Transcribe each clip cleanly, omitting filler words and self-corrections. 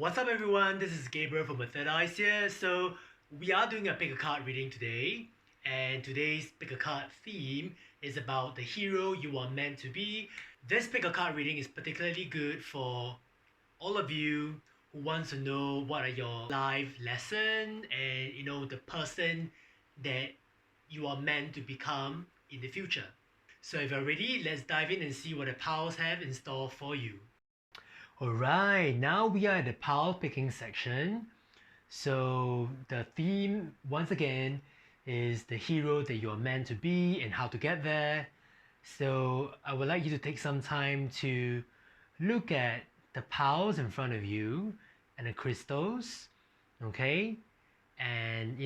What's up everyone, this is Gabriel from Third Eyes here. So we are doing a pick a card reading today, and today's pick a card theme is about the hero you are meant to be. This pick a card reading is particularly good for all of you who wants to know what are your life lesson and the person that you are meant to become in the future. So if you're ready, let's dive in and see what the powers have in store for you. Alright, now we are at the pile picking section. So the theme, once again, is the hero that you're meant to be and how to get there. So I would like you to take some time to look at the piles in front of you and the crystals, okay? And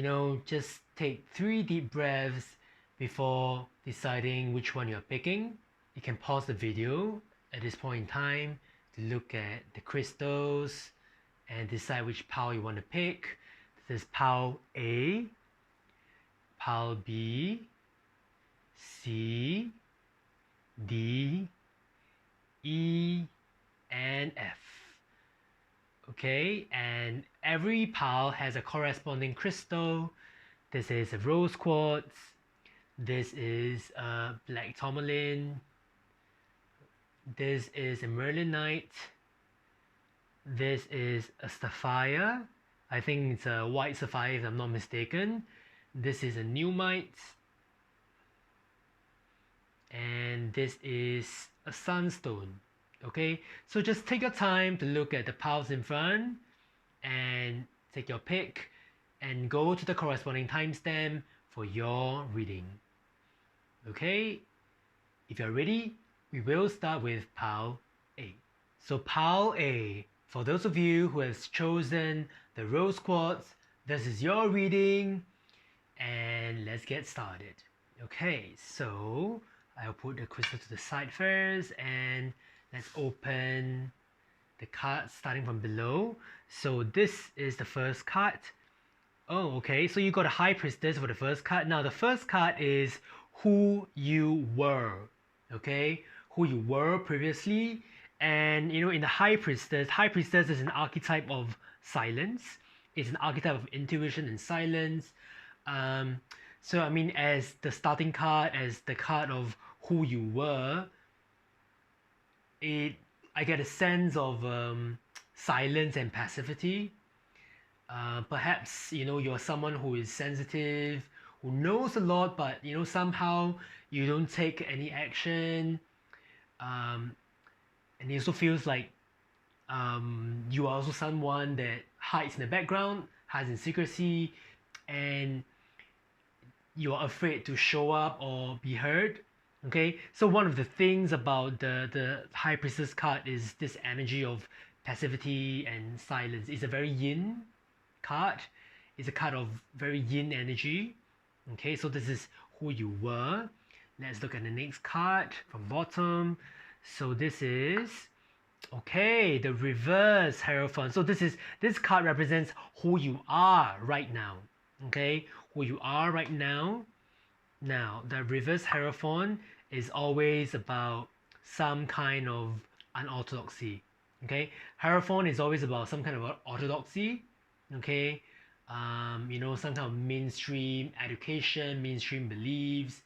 just take 3 deep breaths before deciding which one you're picking. You can pause the video at this point in time to look at the crystals and decide which pile you want to pick. This is pile A, pile B, C, D, E, and F. Okay, and every pile has a corresponding crystal. This is a rose quartz. This is a black tourmaline. This is a Merlinite. This is a Sapphire. I think it's a white sapphire if I'm not mistaken. This is a Nuumite. And this is a Sunstone. Okay, so just take your time to look at the piles in front and take your pick and go to the corresponding timestamp for your reading. Okay, if you're ready, we will start with pile A. So pile A, for those of you who have chosen the rose quartz, this is your reading, and let's get started. Okay, so I'll put the crystal to the side first, and let's open the cards starting from below. So this is the first card. Oh, okay, so you got a High Priestess for the first card. Now the first card is who you were, okay? Who you were previously. And in the High Priestess is an archetype of silence. It's an archetype of intuition and silence. So I mean, as the starting card, as the card of who you were, I get a sense of silence and passivity. Perhaps you're someone who is sensitive, who knows a lot, but somehow you don't take any action. And it also feels like you are also someone that hides in the background, hides in secrecy, and you are afraid to show up or be heard. Okay, so one of the things about the High Priestess card is this energy of passivity and silence. It's a very yin card. It's a card of very yin energy. Okay, so this is who you were. Let's look at the next card from bottom. So this is, okay, the reverse Hierophant. So this card represents who you are right now. Okay, who you are right now. Now, the reverse Hierophant is always about some kind of unorthodoxy. Okay, Hierophant is always about some kind of orthodoxy. Okay, some kind of mainstream education, mainstream beliefs,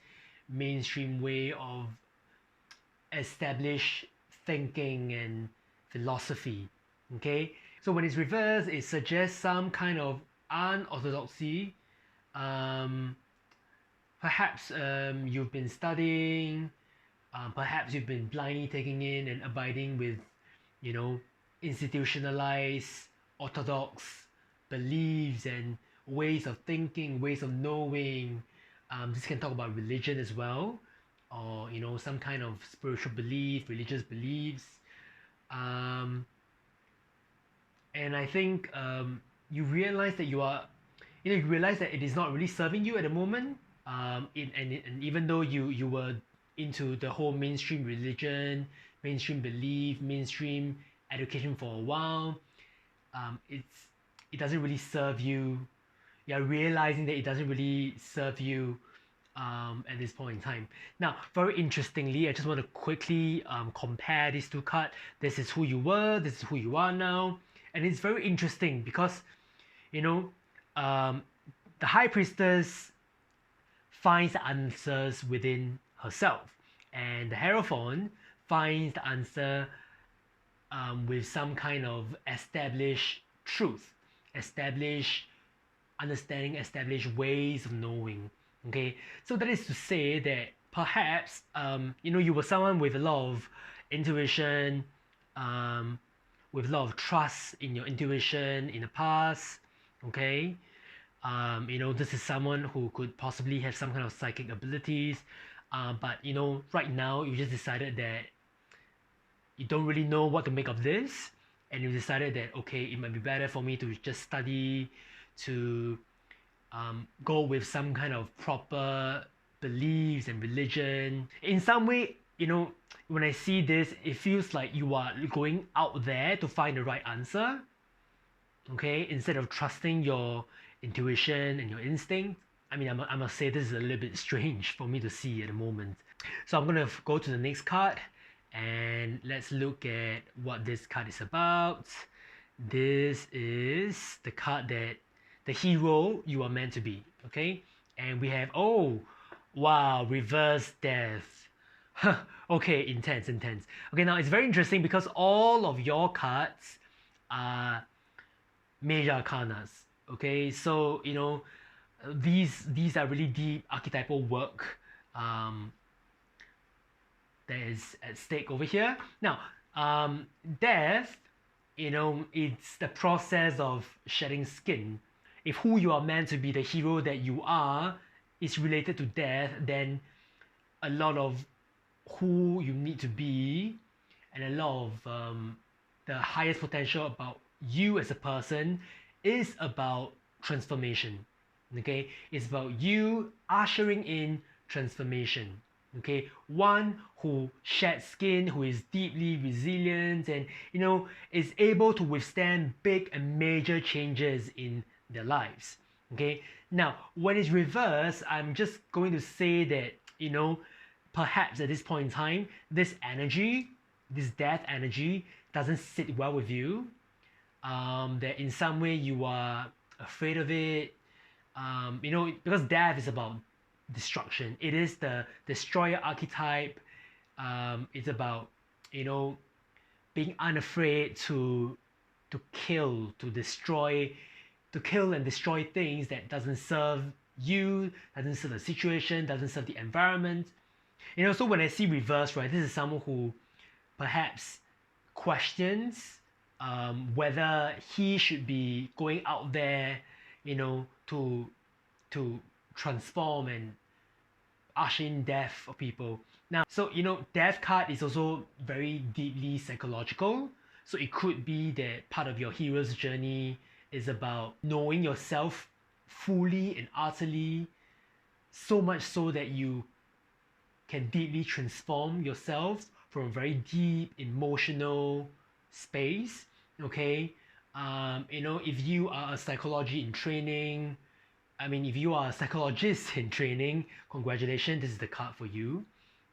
mainstream way of established thinking and philosophy. Okay, so when it's reversed, it suggests some kind of unorthodoxy. Perhaps you've been studying, perhaps you've been blindly taking in and abiding with institutionalized orthodox beliefs and ways of thinking, ways of knowing. This can talk about religion as well, or some kind of spiritual belief, religious beliefs. And I think you realize that you realize that it is not really serving you at the moment. And even though you were into the whole mainstream religion, mainstream belief, mainstream education for a while, it doesn't really serve you. You're realizing that it doesn't really serve you at this point in time. Now, very interestingly, I just want to quickly compare these two cards. This is who you were, this is who you are now. And it's very interesting because, you know, the High Priestess finds the answers within herself, and the Hierophant finds the answer with some kind of established truth, established understanding, established ways of knowing. Okay, so that is to say that perhaps you were someone with a lot of intuition, with a lot of trust in your intuition in the past. Okay, this is someone who could possibly have some kind of psychic abilities, but right now you just decided that you don't really know what to make of this, and you decided that okay, it might be better for me to just study, to go with some kind of proper beliefs and religion. In some way, when I see this, it feels like you are going out there to find the right answer, okay, instead of trusting your intuition and your instinct. I mean, I must say this is a little bit strange for me to see at the moment. So I'm going to go to the next card and let's look at what this card is about. This is the card that the hero you are meant to be, okay? And we have, oh, wow, reverse death. Okay, intense. Okay, now it's very interesting because all of your cards are major arcanas, okay? So, these are really deep archetypal work that is at stake over here. Now, death, it's the process of shedding skin. If who you are meant to be, the hero that you are, is related to death, then a lot of who you need to be and a lot of the highest potential about you as a person is about transformation. Okay, it's about you ushering in transformation. Okay, one who sheds skin, who is deeply resilient, and is able to withstand big and major changes in their lives. Okay, now when it's reversed, I'm just going to say that perhaps at this point in time, this energy, this death energy, doesn't sit well with you. That in some way you are afraid of it. Because death is about destruction. It is the destroyer archetype. It's about being unafraid to kill, to kill and destroy things that doesn't serve you, doesn't serve the situation, doesn't serve the environment. So when I see reverse, right, this is someone who perhaps questions whether he should be going out there, to transform and usher in death for people. Now, so death card is also very deeply psychological. So it could be that part of your hero's journey is about knowing yourself fully and utterly, so much so that you can deeply transform yourself from a very deep emotional space. Okay, if you are a psychology in training, if you are a psychologist in training, congratulations, this is the card for you.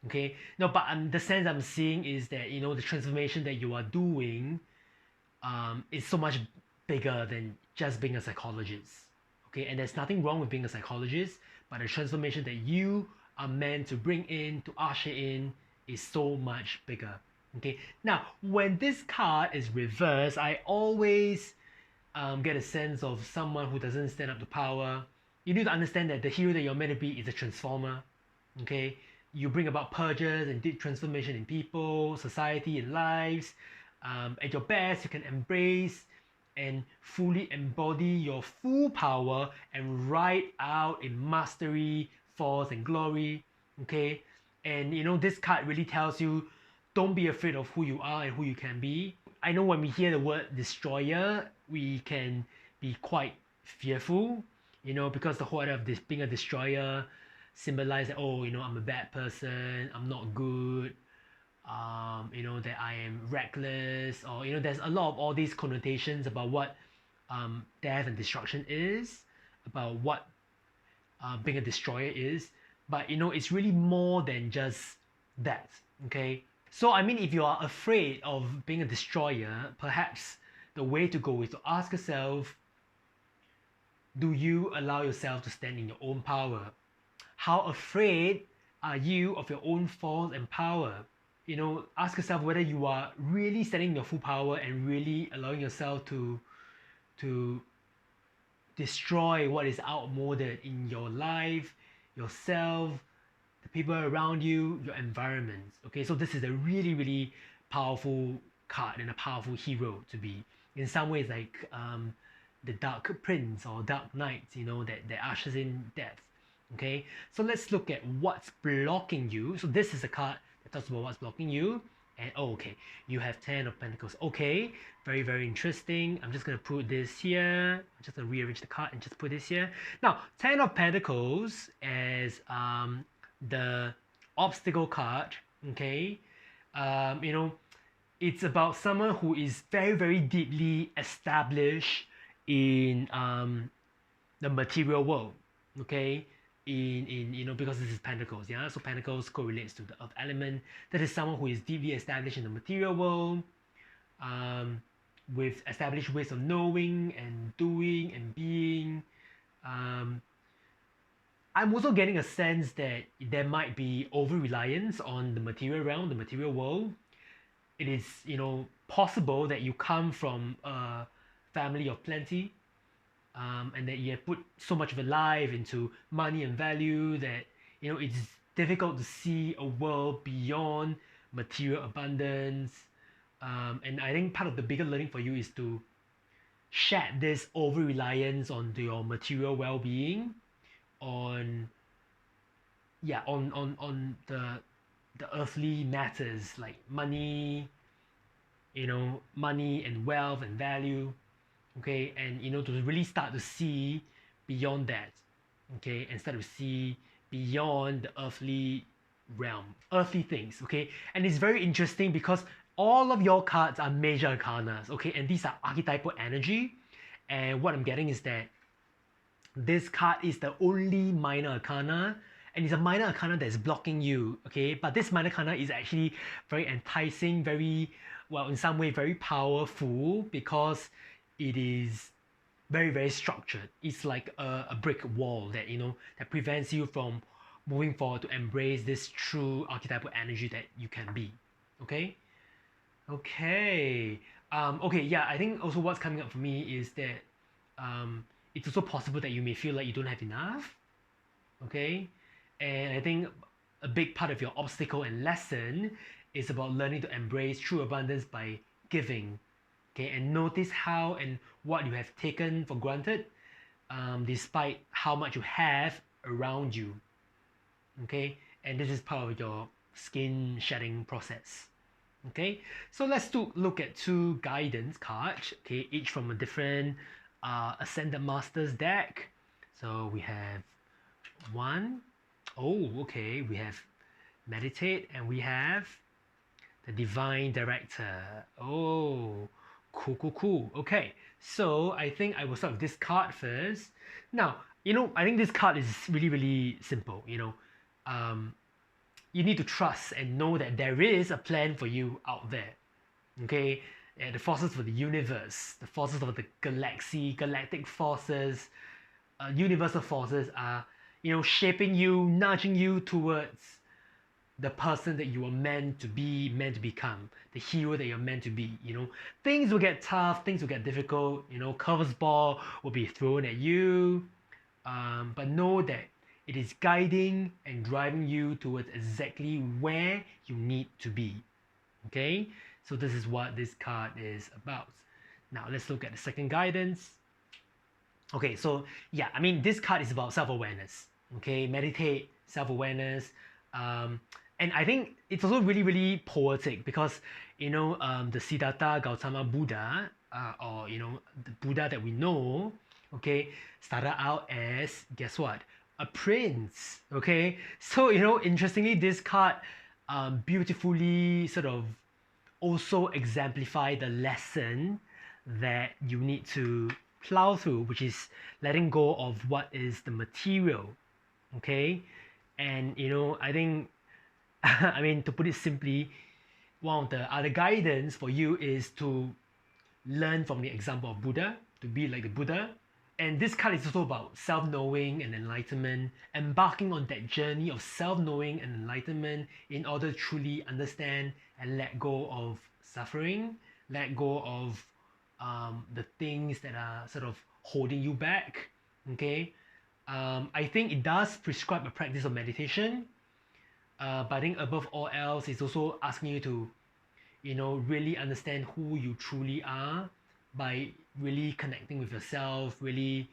Okay, no, but the sense I'm seeing is that the transformation that you are doing is so much bigger than just being a psychologist. Okay, and there's nothing wrong with being a psychologist, but the transformation that you are meant to bring in, to usher in, is so much bigger. Okay, now when this card is reversed, I always get a sense of someone who doesn't stand up to power. You need to understand that the hero that you're meant to be is a transformer. Okay, you bring about purges and deep transformation in people, society, and lives. At your best, you can embrace and fully embody your full power and ride out in mastery, force, and glory. Okay, and this card really tells you, don't be afraid of who you are and who you can be. I know when we hear the word destroyer, we can be quite fearful, because the whole idea of this being a destroyer symbolizes that, oh, I'm a bad person, I'm not good, that I am reckless, or there's a lot of all these connotations about what death and destruction is, about what being a destroyer is. But it's really more than just that. Okay, so if you are afraid of being a destroyer, perhaps the way to go is to ask yourself, do you allow yourself to stand in your own power? How afraid are you of your own force and power? You know, ask yourself whether you are really standing in your full power and really allowing yourself to destroy what is outmoded in your life, yourself, the people around you, your environment. Okay, so this is a really, really powerful card and a powerful hero to be. In some ways, like the Dark Prince or Dark Knight, you know, that ushers in death. Okay, so let's look at what's blocking you. So this is a card that talks about what's blocking you. And oh, okay, you have 10 of Pentacles. Okay, very, very interesting. I'm just going to put this here. I'm just going to rearrange the card and just put this here. Now, 10 of Pentacles as the obstacle card. Okay, you know, it's about someone who is very, very deeply established in the material world. Okay, in you know, because this is Pentacles, yeah, so Pentacles correlates to the earth element. That is someone who is deeply established in the material world, with established ways of knowing and doing and being. I'm also getting a sense that there might be over reliance on the material realm, the material world. It is, you know, possible that you come from a family of plenty, and that you have put so much of your life into money and value that, you know, it's difficult to see a world beyond material abundance. And I think part of the bigger learning for you is to shed this over reliance on your material well-being, on the earthly matters like money, you know, money and wealth and value. Okay, and you know, to really start to see beyond that, okay, and start to see beyond the earthly realm, earthly things. Okay, and it's very interesting because all of your cards are major arcanas. Okay, and these are archetypal energy, and what I'm getting is that this card is the only minor arcana, and it's a minor arcana that's blocking you. Okay, but this minor arcana is actually very enticing, very, well, in some way very powerful, because it is very, very structured. It's like a brick wall that, you know, that prevents you from moving forward to embrace this true archetypal energy that you can be. Okay, okay, yeah, I think also what's coming up for me is that it's also possible that you may feel like you don't have enough. Okay, and I think a big part of your obstacle and lesson is about learning to embrace true abundance by giving. Okay, and notice how and what you have taken for granted, despite how much you have around you. Okay, and this is part of your skin shedding process. Okay, so let's look at two guidance cards. Okay, each from a different Ascended Masters deck. So we have one. Oh, okay, we have Meditate, and we have the Divine Director. Oh, cool. Okay, so I think I will start with this card first. Now, you know, I think this card is really, really simple. You know, you need to trust and know that there is a plan for you out there. Okay, and the forces of the universe, the forces of the galaxy, galactic forces, universal forces are, you know, shaping you, nudging you towards the person that you are meant to be, meant to become, the hero that you're meant to be. You know, things will get tough, things will get difficult, you know, curveball will be thrown at you, but know that it is guiding and driving you towards exactly where you need to be. Okay, so this is what this card is about. Now let's look at the second guidance. Okay, so yeah, I mean, this card is about self-awareness. Okay, meditate, self-awareness, and I think it's also really, really poetic because, you know, the Siddhartha Gautama Buddha, or, you know, the Buddha that we know, okay, started out as, guess what? A prince. Okay, so, you know, interestingly, this card beautifully sort of also exemplify the lesson that you need to plow through, which is letting go of what is the material. Okay, and you know, I think I mean, to put it simply, one of the other guidance for you is to learn from the example of Buddha, to be like the Buddha. And this card is also about self-knowing and enlightenment, embarking on that journey of self-knowing and enlightenment in order to truly understand and let go of suffering, let go of the things that are sort of holding you back. Okay, I think it does prescribe a practice of meditation, but I think above all else, it's also asking you to, really understand who you truly are by really connecting with yourself, really,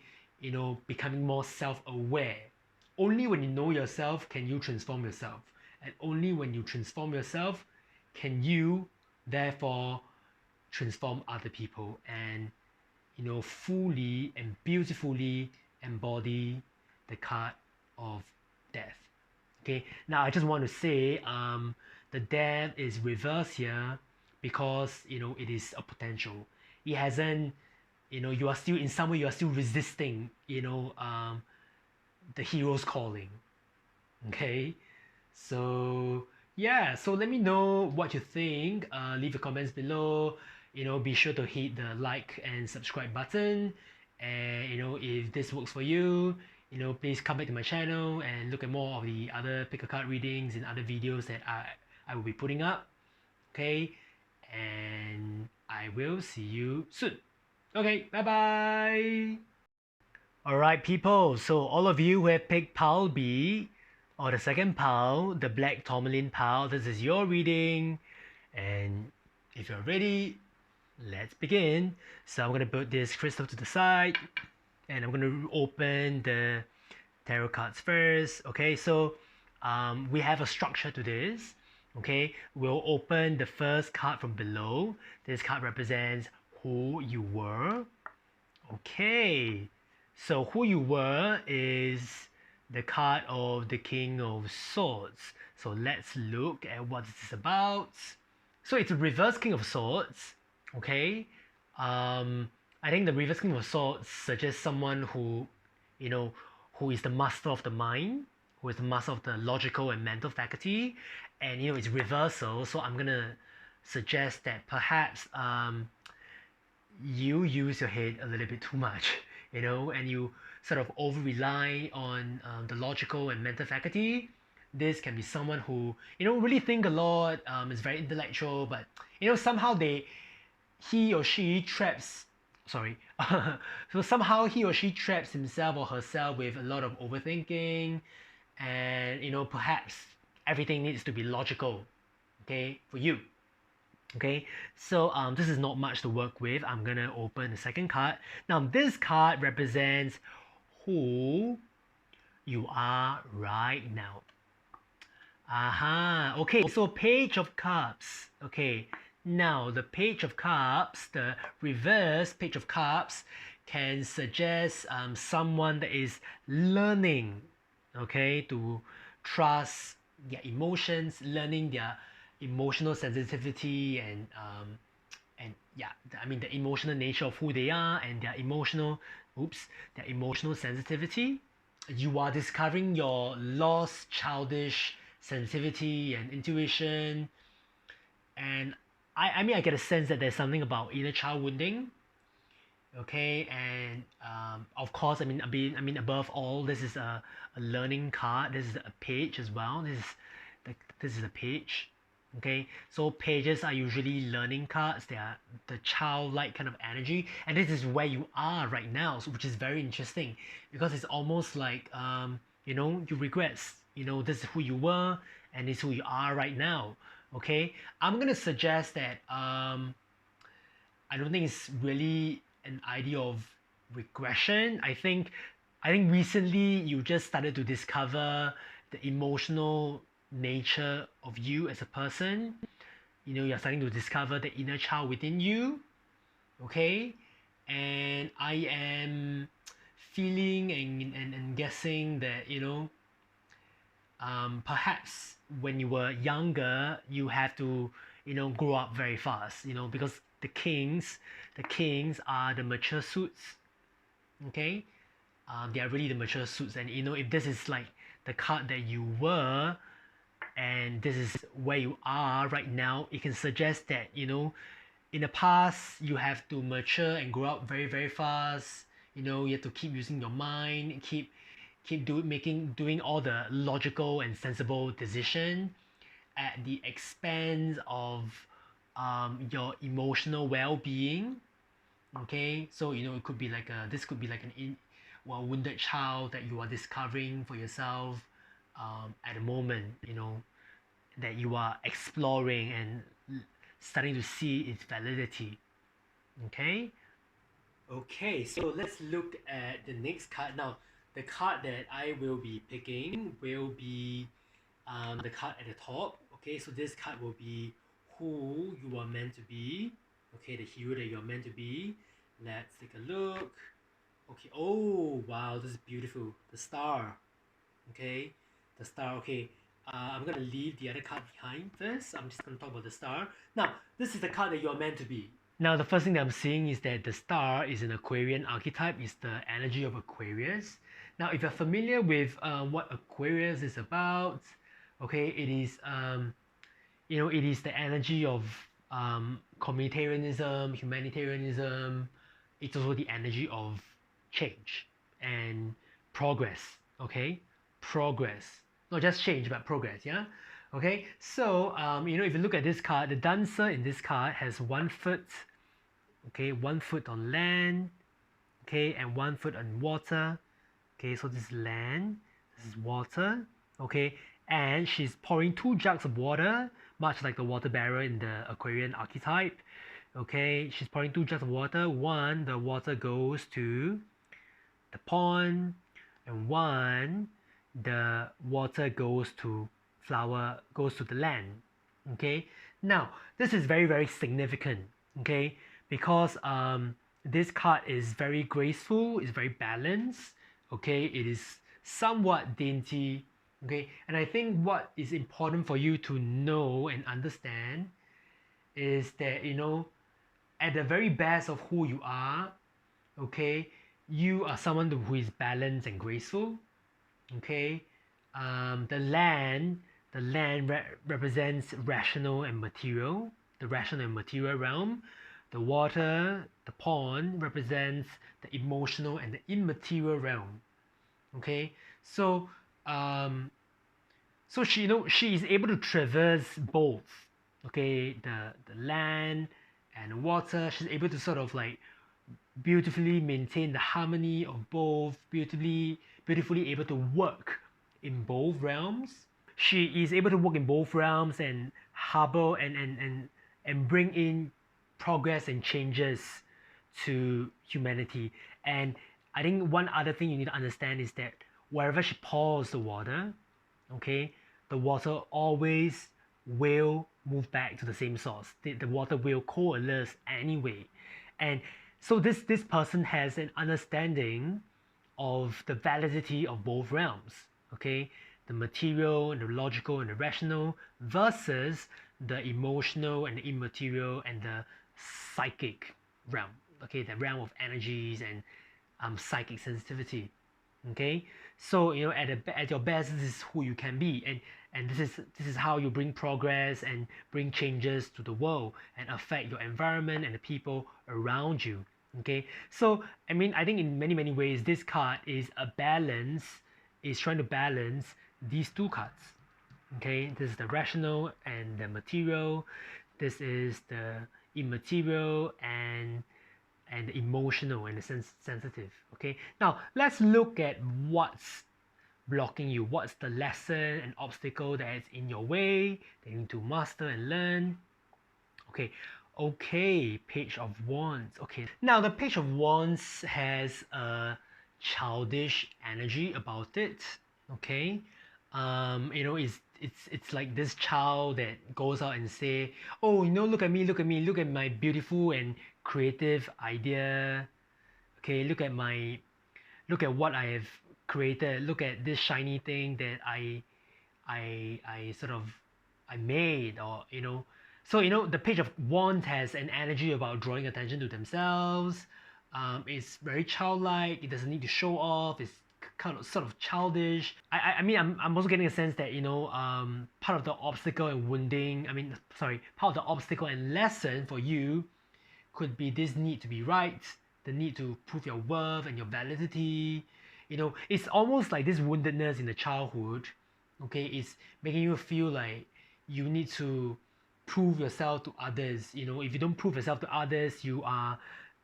becoming more self-aware. Only when you know yourself can you transform yourself. And only when you transform yourself can you, therefore, transform other people and, fully and beautifully embody the card of death. Okay, now I just want to say the death is reversed here because, it is a potential. It hasn't, you are still in some way, you are still resisting, the hero's calling. Okay, so yeah, so let me know what you think. Leave your comments below. Be sure to hit the like and subscribe button. And if this works for you, please come back to my channel and look at more of the other pick a card readings and other videos that I will be putting up. Okay, and I will see you soon. Okay, bye bye. Alright, people, so all of you who have picked pile B, or the second pile, the black Tourmaline pile, this is your reading. And if you're ready, let's begin. So I'm going to put this crystal to the side, and I'm going to open the tarot cards first. Okay, so we have a structure to this. Okay, we'll open the first card from below. This card represents who you were. Okay, so who you were is the card of the King of Swords. So let's look at what this is about. So it's a reverse King of Swords. Okay, I think the reverse King of Swords suggests someone who, who is the master of the mind, who is the master of the logical and mental faculty, and it's reversal. So I'm gonna suggest that perhaps you use your head a little bit too much, and you sort of over rely on the logical and mental faculty. This can be someone who really think a lot, is very intellectual, but somehow he or she traps so somehow he or she traps himself or herself with a lot of overthinking, and perhaps everything needs to be logical, okay, for you. Okay, so this is not much to work with. I'm gonna open the second card. Now this card represents who you are right now. Aha, okay, so Page of Cups. Okay, now the Page of Cups, the reverse Page of Cups, can suggest someone that is learning, okay, to trust their emotions, learning their emotional sensitivity, and yeah, I mean the emotional nature of who they are and their emotional sensitivity. You are discovering your lost childish sensitivity and intuition, and I mean I get a sense that there's something about inner child wounding. Okay, and of course, I mean above all, this is a learning card. This is a page as well. This is a page. Okay, so pages are usually learning cards. They are the childlike kind of energy, and this is where you are right now, so, which is very interesting because it's almost like you regress. This is who you were, and this is who you are right now. Okay, I'm gonna suggest that I don't think it's really an idea of regression. I think recently you just started to discover the emotional nature of you as a person. You're starting to discover the inner child within you. Okay, and I am feeling and guessing that perhaps when you were younger you have to grow up very fast, because the kings are the mature suits. Okay, they are really the mature suits, and if this is like the card that you were and this is where you are right now, it can suggest that in the past you have to mature and grow up very very fast. You know, you have to keep using your mind, keep doing all the logical and sensible decision at the expense of your emotional well-being. Okay, so you know it could be like this could be like wounded child that you are discovering for yourself at the moment, you know, that you are exploring and starting to see its validity. Okay. Okay, so let's look at the next card now. The card that I will be picking will be the card at the top. Okay, so this card will be who you are meant to be. Okay, the hero that you're meant to be. Let's take a look. Okay, oh wow, this is beautiful. The star. Okay, the star. Okay, I'm gonna leave the other card behind first. I'm just gonna talk about the star. Now, this is the card that you're meant to be. Now, the first thing that I'm seeing is that the star is an Aquarian archetype, is the energy of Aquarius. Now, if you're familiar with what Aquarius is about, okay, it is, you know, it is the energy of communitarianism, humanitarianism. It's also the energy of change and progress, okay? Progress. Not just change, but progress, yeah? Okay, so, you know, if you look at this card, the dancer in this card has 1 foot, okay, 1 foot on land, okay, and 1 foot on water. Okay, so this is land, this is water, okay, and she's pouring 2 jugs of water, much like the water bearer in the Aquarian archetype. Okay, she's pouring 2 jugs of water. One, the water goes to the pond, and one, the water goes to the land. Okay, now this is very very significant. Okay, because this card is very graceful, it's very balanced. Okay, it is somewhat dainty. Okay, and I think what is important for you to know and understand is that, you know, at the very best of who you are, okay, you are someone who is balanced and graceful. Okay, the land represents rational and material, the rational and material realm. The water, the pond, represents the emotional and the immaterial realm. Okay, so so she, you know, she is able to traverse both. Okay, the land and water. She's able to sort of like beautifully maintain the harmony of both, beautifully able to work in both realms. She is able to work in both realms and harbor and bring in progress and changes to humanity. And I think one other thing you need to understand is that wherever she pours the water, okay, the water always will move back to the same source. The water will coalesce anyway. And so this person has an understanding of the validity of both realms, okay? The material and the logical and the rational versus the emotional and the immaterial and the psychic realm, okay? The realm of energies and psychic sensitivity, okay? So, you know, at your best, this is who you can be, and this is how you bring progress and bring changes to the world and affect your environment and the people around you. Okay, so I mean, I think in many ways this card is trying to balance these 2 cards. Okay, this is the rational and the material, this is the immaterial and the emotional and the sensitive. Okay, now let's look at what's blocking you, what's the lesson and obstacle that is in your way that you need to master and learn. Okay, Page of Wands. Okay, now the Page of Wands has a childish energy about it. Okay, you know, it's like this child that goes out and say, oh, you know, look at me, look at my beautiful and creative idea. Okay, look at what I have created. Look at this shiny thing that I made, or you know. So, you know, the Page of Wands has an energy about drawing attention to themselves. It's very childlike. It doesn't need to show off. It's kind of sort of childish. I mean, I'm also getting a sense that, you know, part of the obstacle and wounding, part of the obstacle and lesson for you could be this need to be right, the need to prove your worth and your validity. You know, it's almost like this woundedness in the childhood, okay, is making you feel like you need to prove yourself to others. You know, if you don't prove yourself to others, you are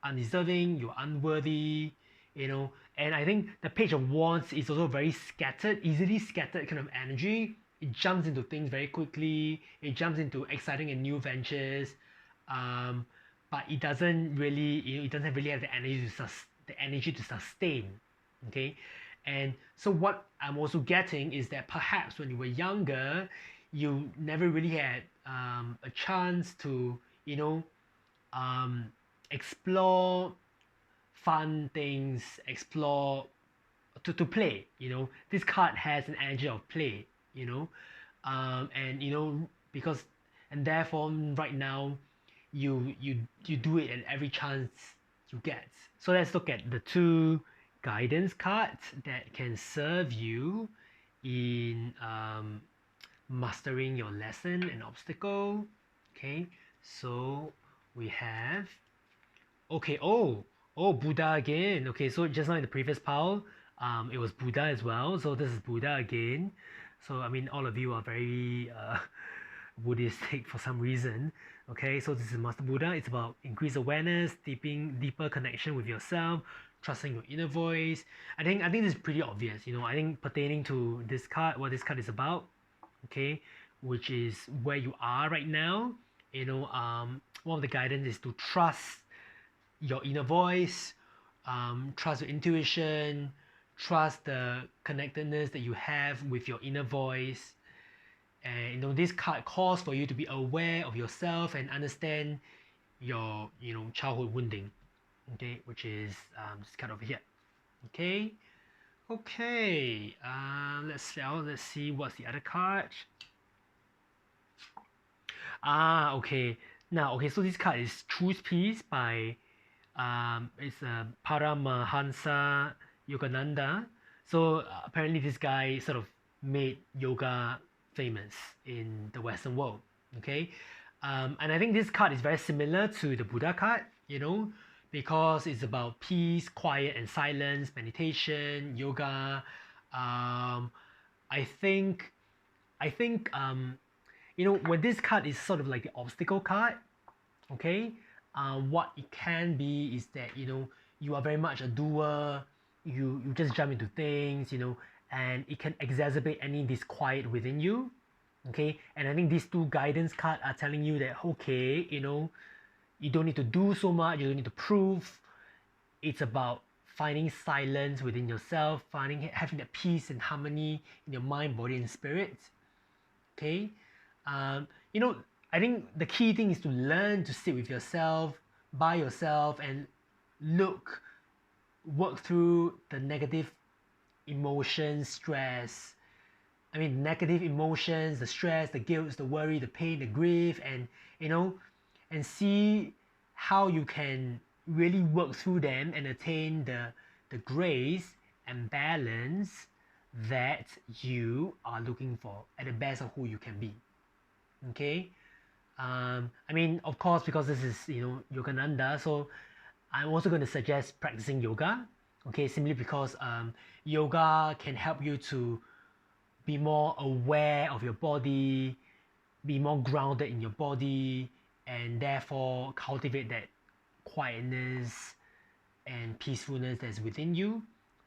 undeserving, you're unworthy, you know. And I think the Page of Wands is also very scattered, easily scattered kind of energy. It jumps into things very quickly, it jumps into exciting and new ventures, but it doesn't really, you know, it doesn't really have the energy to sustain. Okay, and so what I'm also getting is that perhaps when you were younger, you never really had a chance to, you know, explore fun things, explore to play. You know, this card has an energy of play. You know, and you know, because and therefore right now you do it at every chance you get. So let's look at the two guidance cards that can serve you in mastering your lesson and obstacle. Okay, so we have, okay, Buddha again. Okay, so just now in the previous pile, it was Buddha as well. So this is Buddha again. So I mean, all of you are very Buddhistic for some reason. Okay, so this is Master Buddha. It's about increased awareness, deeper connection with yourself, trusting your inner voice. I think this is pretty obvious. You know, I think pertaining to this card, what this card is about, okay, which is where you are right now. You know, one of the guidance is to trust your inner voice, trust your intuition, trust the connectedness that you have with your inner voice. And you know, this card calls for you to be aware of yourself and understand your, you know, childhood wounding. Okay, which is this card over here. Okay, let's see what's the other card. Okay. Now, okay, so this card is Truth Peace by it's Paramahansa Yogananda. So apparently this guy sort of made yoga famous in the Western world. Okay, and I think this card is very similar to the Buddha card, you know, because it's about peace, quiet and silence, meditation, yoga. I think you know, when this card is sort of like the obstacle card, okay, what it can be is that, you know, you are very much a doer, you just jump into things, you know, and it can exacerbate any disquiet within you. Okay, and I think these two guidance cards are telling you that, okay, you know, you don't need to do so much, you don't need to prove. It's about finding silence within yourself, having that peace and harmony in your mind, body and spirit. Okay, you know, I think the key thing is to learn to sit with yourself, by yourself, and work through the negative emotions, stress. I mean, negative emotions, the stress, the guilt, the worry, the pain, the grief, and you know, and see how you can really work through them and attain the grace and balance that you are looking for at the best of who you can be. Okay, I mean, of course, because this is, you know, Yogananda, so I'm also going to suggest practicing yoga. Okay, simply because yoga can help you to be more aware of your body, be more grounded in your body, and therefore cultivate that quietness and peacefulness that's within you.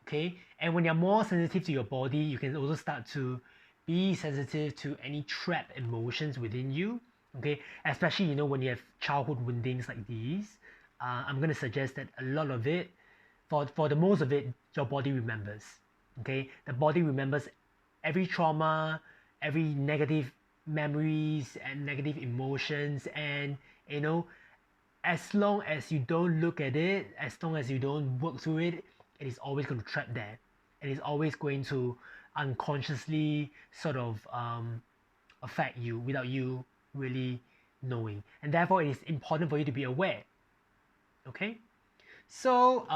Okay, and when you're more sensitive to your body, you can also start to be sensitive to any trapped emotions within you. Okay, especially, you know, when you have childhood woundings like these. I'm going to suggest that a lot of it, for the most of it, your body remembers. Okay, the body remembers every trauma, every negative memories and negative emotions, and you know, as long as you don't look at it, as long as you don't work through it, it is always going to trap there. It is always going to unconsciously sort of affect you without you really knowing, and therefore it is important for you to be aware. Okay, so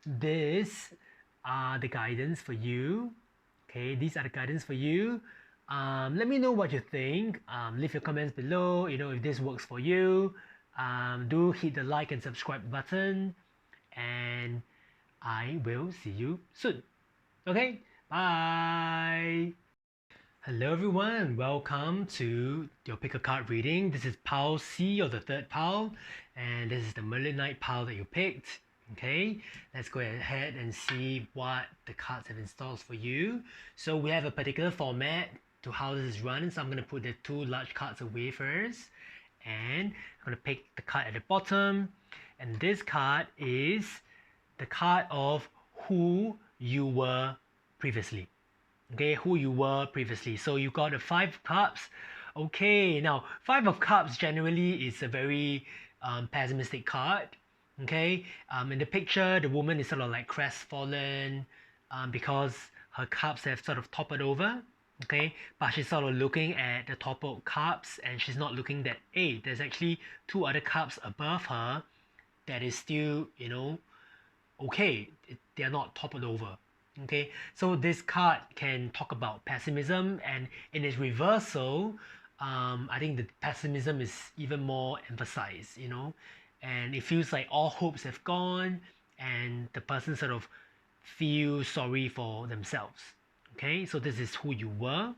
these are the guidance for you. Okay, these are the guidance for you. Let me know what you think. Leave your comments below, you know, if this works for you. Do hit the like and subscribe button, and I will see you soon. Okay, bye. Hello everyone, welcome to your pick a card reading. This is pile C, or the third pile, and this is the Merlinite pile that you picked. Okay, let's go ahead and see what the cards have installed for you. So we have a particular format to how this is run, so I'm going to put the two large cards away first, and I'm going to pick the card at the bottom, and this card is the card of who you were previously. Okay, who you were previously. So you got a 5 of cups. Okay, now 5 of cups generally is a very pessimistic card. Okay, in the picture, the woman is sort of like crestfallen because her cups have sort of toppled over. Okay, but she's sort of looking at the toppled cups, and she's not looking that, hey, there's actually 2 other cups above her that is still, okay, they are not toppled over. Okay, so this card can talk about pessimism, and in its reversal, I think the pessimism is even more emphasized, and it feels like all hopes have gone, and the person sort of feels sorry for themselves. Okay, so this is who you were.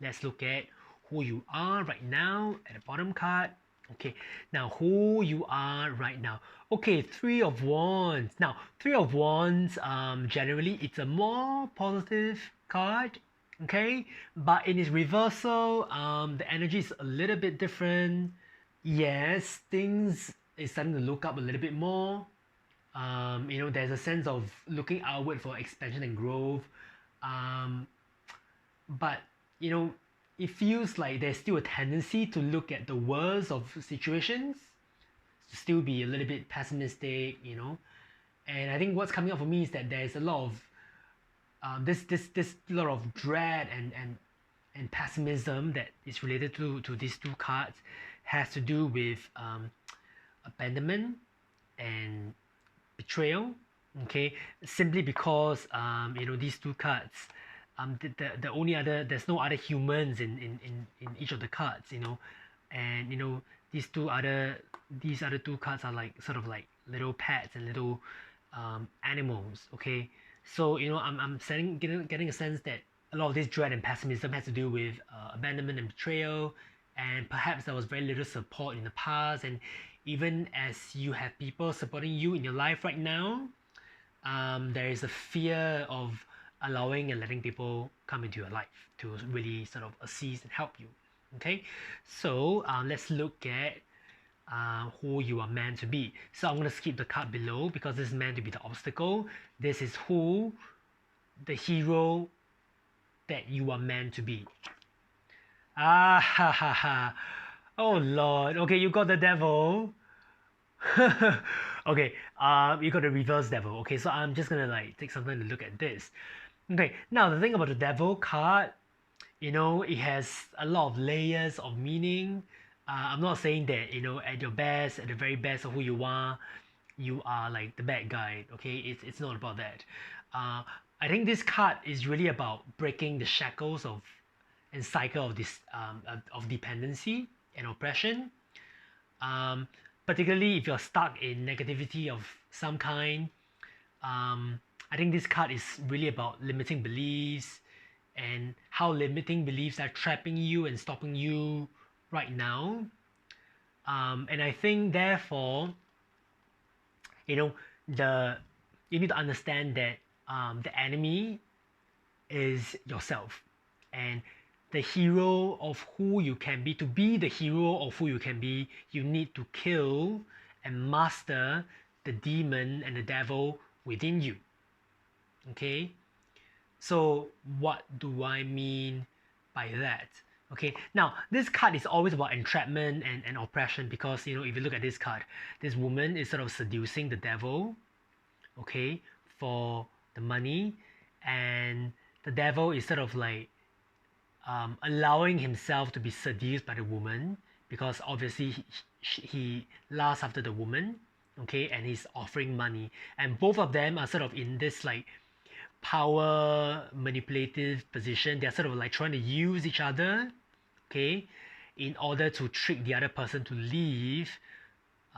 Let's look at who you are right now at the bottom card. Okay, now who you are right now. Okay, 3 of Wands. Now, 3 of Wands, generally it's a more positive card, okay? But in its reversal, the energy is a little bit different. Yes, things is starting to look up a little bit more. There's a sense of looking outward for expansion and growth. But, it feels like there's still a tendency to look at the worst of situations, to still be a little bit pessimistic, and I think what's coming up for me is that there's a lot of this lot of dread and pessimism that is related to these 2 cards, has to do with abandonment and betrayal. Okay, simply because these 2 cards, the only other, there's no other humans in each of the cards, and these other 2 cards are like sort of like little pets and little animals. Okay, so I'm getting a sense that a lot of this dread and pessimism has to do with abandonment and betrayal, and perhaps there was very little support in the past, and even as you have people supporting you in your life right now, there is a fear of allowing and letting people come into your life to really sort of assist and help you. Okay, so let's look at who you are meant to be. So I'm going to skip the card below because this is meant to be the obstacle. This is who, the hero that you are meant to be. Ah ha ha ha. Oh Lord. Okay, you got the devil. Okay, you got the reverse devil. Okay, so I'm just gonna like take some time to look at this. Okay, now the thing about the devil card, it has a lot of layers of meaning. I'm not saying that, at your best, at the very best of who you are like the bad guy. Okay, it's not about that. I think this card is really about breaking the shackles of and cycle of this of dependency and oppression. Particularly if you're stuck in negativity of some kind. I think this card is really about limiting beliefs and how limiting beliefs are trapping you and stopping you right now. And I think therefore, you need to understand that the enemy is yourself, and the hero of who you can be. To be the hero of who you can be, you need to kill and master the demon and the devil within you. Okay, so what do I mean by that? Okay, now this card is always about entrapment and oppression, because if you look at this card, this woman is sort of seducing the devil, okay, for the money, and the devil is sort of like allowing himself to be seduced by the woman, because obviously he lusts after the woman, okay, and he's offering money, and both of them are sort of in this like power manipulative position. They're sort of like trying to use each other, okay, in order to trick the other person to leave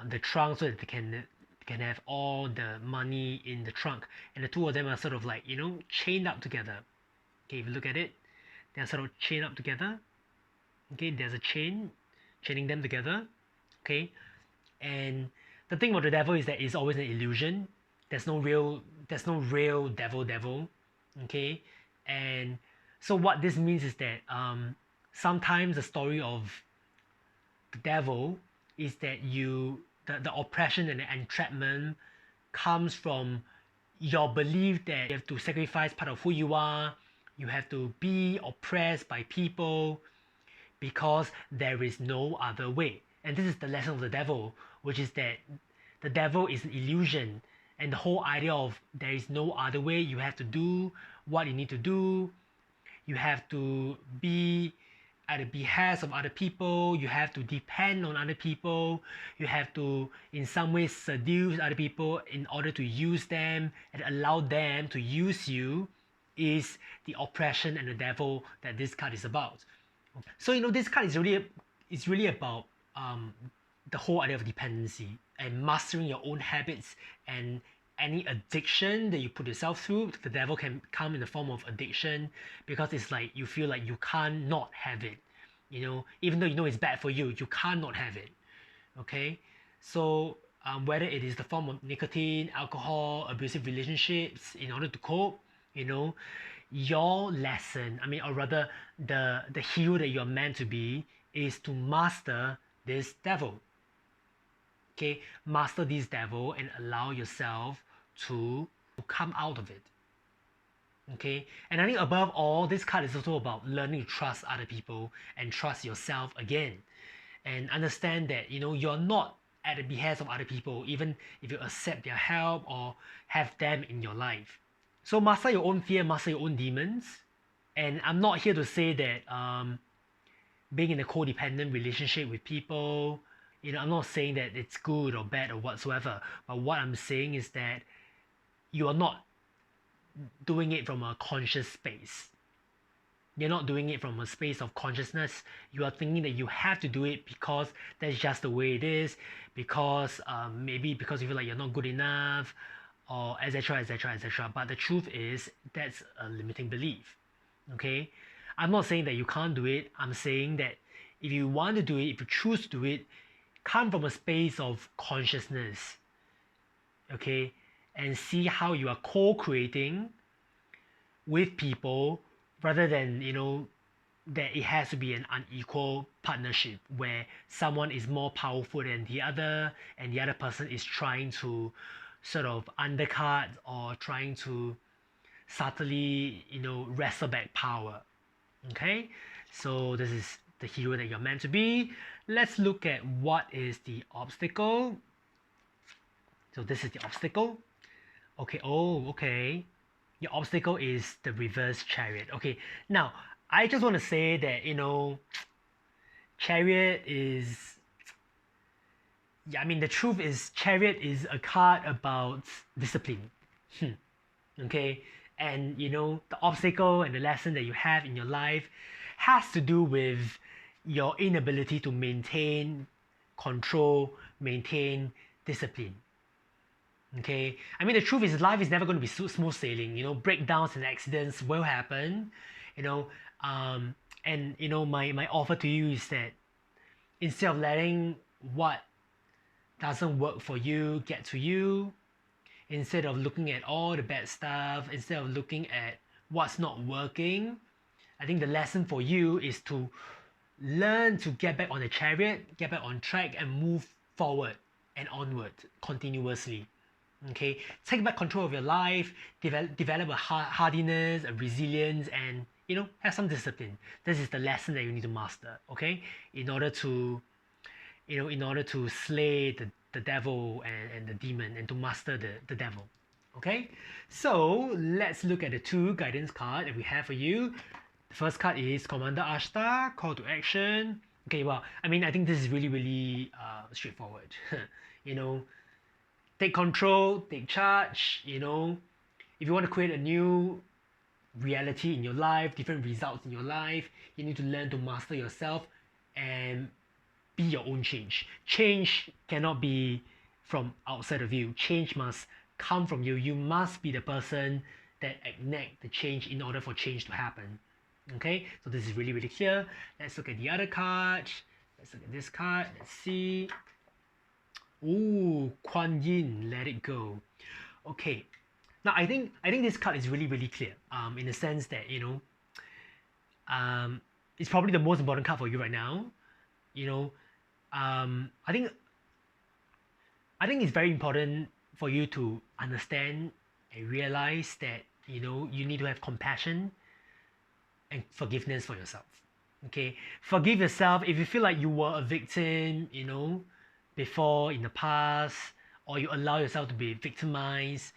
the trunk so that they can have all the money in the trunk, and the two of them are sort of like chained up together. Okay, if you look at it, they're sort of chained up together. Okay, there's a chaining them together. Okay, and the thing about the devil is that it's always an illusion. There's no real devil. Okay, and so what this means is that sometimes the story of the devil is that the oppression and the entrapment comes from your belief that you have to sacrifice part of who you are, you have to be oppressed by people because there is no other way. And this is the lesson of the devil, which is that the devil is an illusion, and the whole idea of there is no other way, you have to do what you need to do, you have to be at the behest of other people, you have to depend on other people, you have to in some ways seduce other people in order to use them and allow them to use you, is the oppression and the devil that this card is about. So this card is really about the whole idea of dependency and mastering your own habits, and any addiction that you put yourself through. The devil can come in the form of addiction, because it's like you feel like you can't not have it, even though it's bad for you, you can't not have it. Okay, so whether it is the form of nicotine, alcohol, abusive relationships, in order to cope, your lesson, or rather the hero that you're meant to be, is to master this devil. Okay, master this devil and allow yourself to come out of it. Okay, and I think above all, this card is also about learning to trust other people and trust yourself again, and understand that you're not at the behest of other people, even if you accept their help or have them in your life. So master your own fear, master your own demons. And I'm not here to say that being in a codependent relationship with people, I'm not saying that it's good or bad or whatsoever. But what I'm saying is that you are not doing it from a conscious space. You're not doing it from a space of consciousness. You are thinking that you have to do it because that's just the way it is, because maybe because you feel like you're not good enough, or etc. etc. But the truth is that's a limiting belief. Okay, I'm not saying that you can't do it. I'm saying that if you want to do it, if you choose to do it, come from a space of consciousness. Okay, and see how you are co-creating with people, rather than that it has to be an unequal partnership where someone is more powerful than the other, and the other person is trying to sort of undercut or trying to subtly wrestle back power. Okay, so this is the hero that you're meant to be. Let's look at what is the obstacle. So this is the obstacle. Okay, okay. Your obstacle is the reverse chariot. Okay, now I just want to say that chariot is, the truth is chariot is a card about discipline. Okay, and the obstacle and the lesson that you have in your life has to do with your inability to maintain control, maintain discipline. Okay, the truth is life is never going to be smooth sailing. Breakdowns and accidents will happen. And my offer to you is that instead of letting what doesn't work for you get to you, instead of looking at all the bad stuff, instead of looking at what's not working, I think the lesson for you is to learn to get back on the chariot, get back on track, and move forward and onward continuously. Okay, take back control of your life, develop a hardiness, a resilience, and have some discipline. This is the lesson that you need to master. Okay, in order to slay the devil and the demon, and to master the devil. Okay, so let's look at the two guidance cards that we have for you. The first card is Commander Ashtar, Call to Action. Okay, well, I think this is really straightforward. Take control, take charge. If you want to create a new reality in your life, different results in your life, you need to learn to master yourself and be your own change. Change cannot be from outside of you. Change must come from you. You must be the person that enact the change in order for change to happen. Okay, so this is really, really clear. Let's look at the other card. Let's look at this card. Let's see. Ooh, Kuan Yin, let it go. Okay, now I think this card is really, really clear. In the sense that it's probably the most important card for you right now. I think it's very important for you to understand and realize that you need to have compassion and forgiveness for yourself. Okay, forgive yourself if you feel like you were a victim, before in the past, or you allow yourself to be victimized.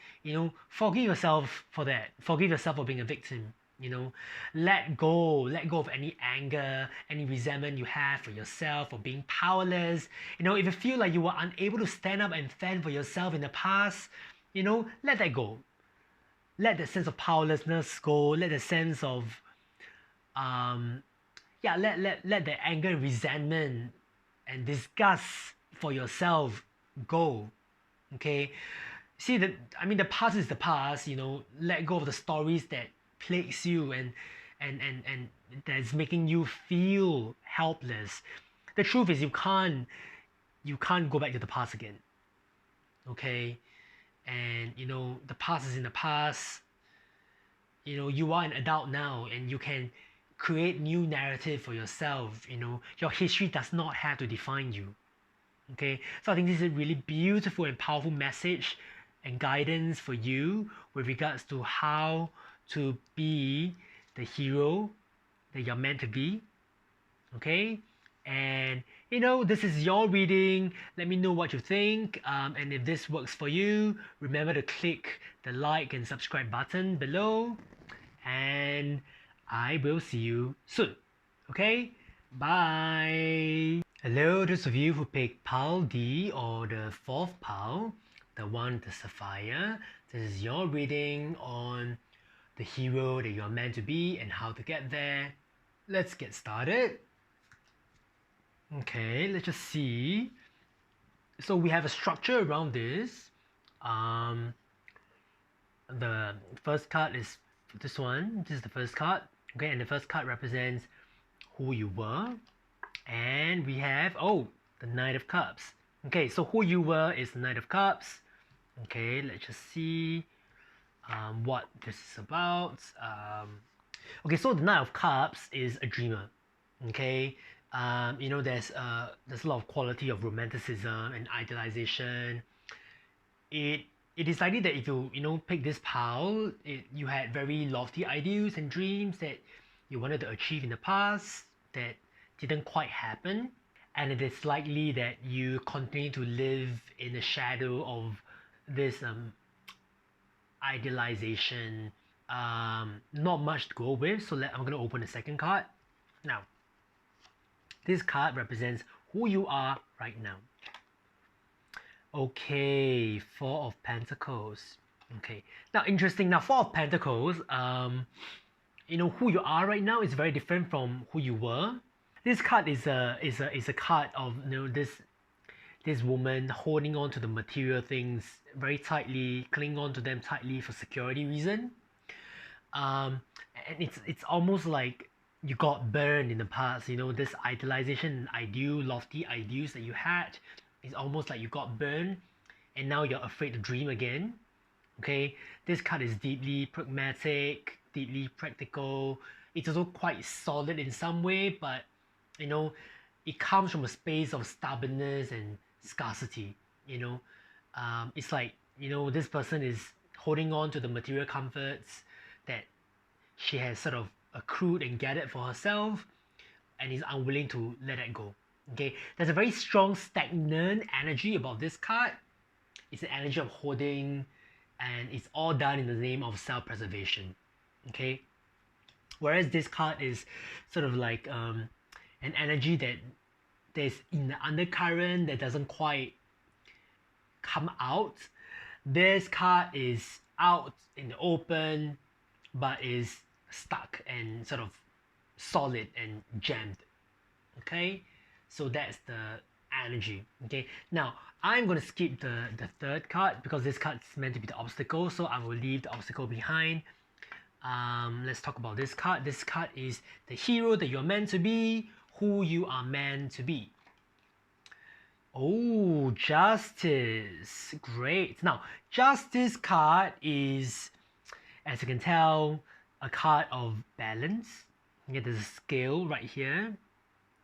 Forgive yourself for that. Forgive yourself for being a victim. Let go of any anger, any resentment you have for yourself, for being powerless. If you feel like you were unable to stand up and fend for yourself in the past, let that go. Let the sense of powerlessness go. Let the sense of let the anger, resentment, and disgust for yourself go. Okay, see the past is the past. Let go of the stories that plagues you and that's making you feel helpless. The truth is you can't go back to the past again. Okay, and the past is in the past. You are an adult now, and you can create new narrative for yourself. Your history does not have to define you. Okay, so I think this is a really beautiful and powerful message and guidance for you with regards to how to be the hero that you're meant to be. Okay, and this is your reading. Let me know what you think, and if this works for you, remember to click the like and subscribe button below, and I will see you soon. Okay, bye. Hello, those of you who picked pile D or the fourth pile, the one with the sapphire. This is your reading on the hero that you're meant to be and how to get there. Let's get started. Okay, let's just see. So we have a structure around this. The first card is this one. This is the first card. Okay, and the first card represents who you were. And we have, the Knight of Cups. Okay, so who you were is the Knight of Cups. Okay, let's just see what this is about. Okay, so the Knight of Cups is a dreamer. Okay, there's a lot of quality of romanticism and idealization. It is likely that if you pick this pile, you had very lofty ideals and dreams that you wanted to achieve in the past that didn't quite happen, and it is likely that you continue to live in the shadow of this idealization. Not much to go with, so I'm going to open the second card. Now, this card represents who you are right now. Okay, Four of Pentacles. Okay, now interesting. Now, Four of Pentacles, who you are right now is very different from who you were. This card is a card of this woman holding on to the material things very tightly, clinging on to them tightly for security reason. And it's almost like you got burned in the past. This idealization, lofty ideals that you had, it's almost like you got burned, and now you're afraid to dream again. Okay, this card is deeply pragmatic, deeply practical. It's also quite solid in some way, but it comes from a space of stubbornness and scarcity. It's like this person is holding on to the material comforts that she has sort of accrued and gathered for herself, and is unwilling to let that go. Okay, there's a very strong stagnant energy about this card. It's an energy of holding, and it's all done in the name of self-preservation. Okay, whereas this card is sort of like an energy that there's in the undercurrent that doesn't quite come out. This card is out in the open, but is stuck and sort of solid and jammed. Okay, So that's the energy. Okay, now I'm going to skip the third card because this card is meant to be the obstacle, so I will leave the obstacle behind. Let's talk about this card. This card is the hero that you're meant to be, who you are meant to be. Oh, Justice. Great. Now, Justice card is, as you can tell, a card of balance. Okay, there's a scale right here.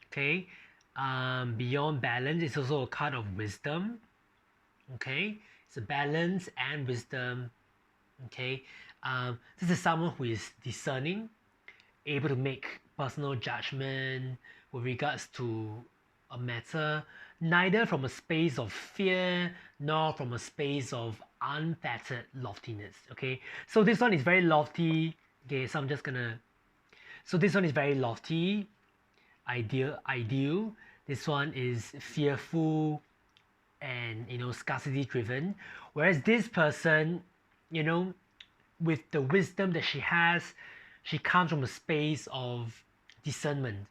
Okay. Beyond balance, it's also a card of wisdom. Okay. It's a balance and wisdom. Okay. This is someone who is discerning, able to make personal judgment with regards to a matter, neither from a space of fear nor from a space of unfettered loftiness. Okay, so this one is very lofty. Okay, so I'm just gonna. So this one is very lofty, ideal. This one is fearful and scarcity driven. Whereas this person, with the wisdom that she has, she comes from a space of discernment.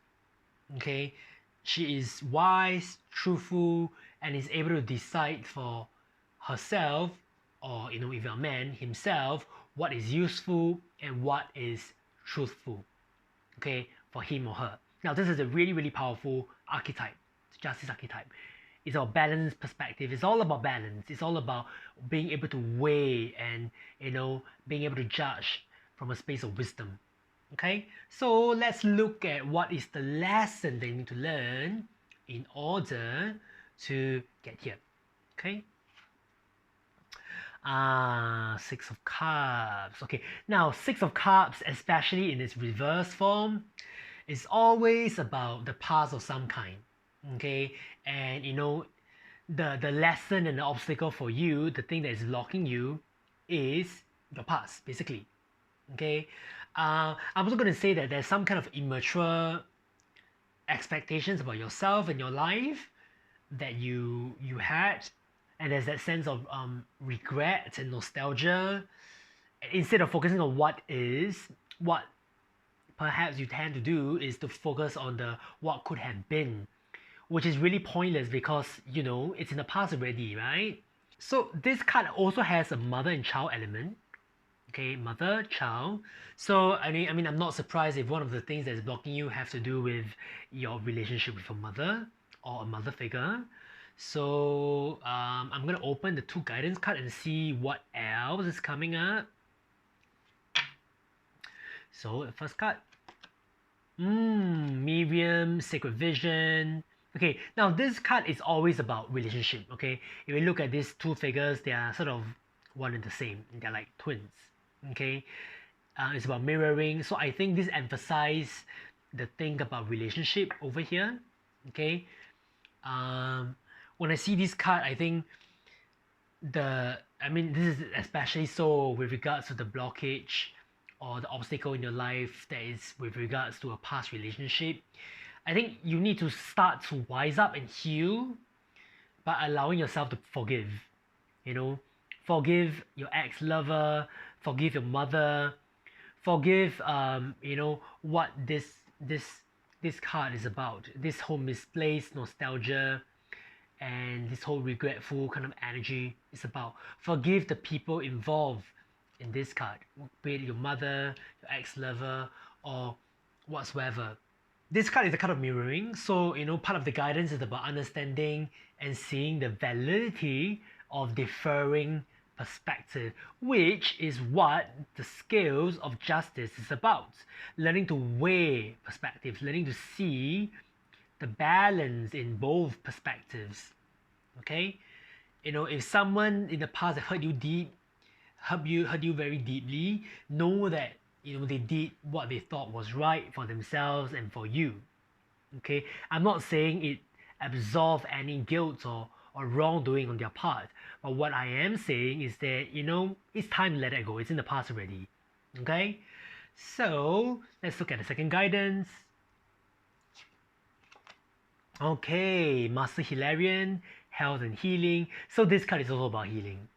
Okay, she is wise, truthful, and is able to decide for herself, or if you're a man, himself, what is useful and what is truthful. Okay, for him or her. Now, this is a really, really powerful archetype, justice archetype. It's a balanced perspective. It's all about balance. It's all about being able to weigh and being able to judge from a space of wisdom. Okay, so let's look at what is the lesson they need to learn in order to get here. Okay. Six of Cups. Okay, now Six of Cups, especially in its reverse form, is always about the past of some kind. Okay, and the lesson and the obstacle for you, the thing that is blocking you, is your past, basically. Okay, I'm also going to say that there's some kind of immature expectations about yourself and your life that you had, and there's that sense of regret and nostalgia. Instead of focusing on what is, what perhaps you tend to do is to focus on the what could have been, which is really pointless because it's in the past already, right? So this card also has a mother and child element. Okay, mother, child. So I mean, I'm not surprised if one of the things that's blocking you have to do with your relationship with a mother or a mother figure. So I'm gonna open the two guidance card and see what else is coming up. So the first card, Miriam, Sacred Vision. Okay, now this card is always about relationship. Okay, if you look at these two figures, they are sort of one and the same. They're like twins. Okay, it's about mirroring. So I think this emphasizes the thing about relationship over here. Okay, when I see this card, I think this is especially so with regards to the blockage or the obstacle in your life that is with regards to a past relationship. I think you need to start to wise up and heal by allowing yourself to forgive. Forgive your ex-lover, forgive your mother, forgive what this card is about. This whole misplaced nostalgia and this whole regretful kind of energy is about. Forgive the people involved in this card, be it your mother, your ex-lover, or whatsoever. This card is a card of mirroring, so part of the guidance is about understanding and seeing the validity of differing perspective, which is what the scales of justice is about. Learning to weigh perspectives, learning to see the balance in both perspectives. Okay, if someone in the past hurt you very deeply, know that they did what they thought was right for themselves and for you. Okay, I'm not saying it absolve any guilt or wrongdoing on their part, but what I am saying is that it's time to let it go. It's in the past already. Okay, so let's look at the second guidance. Okay, Master Hilarion, health and healing. So this card is also about healing.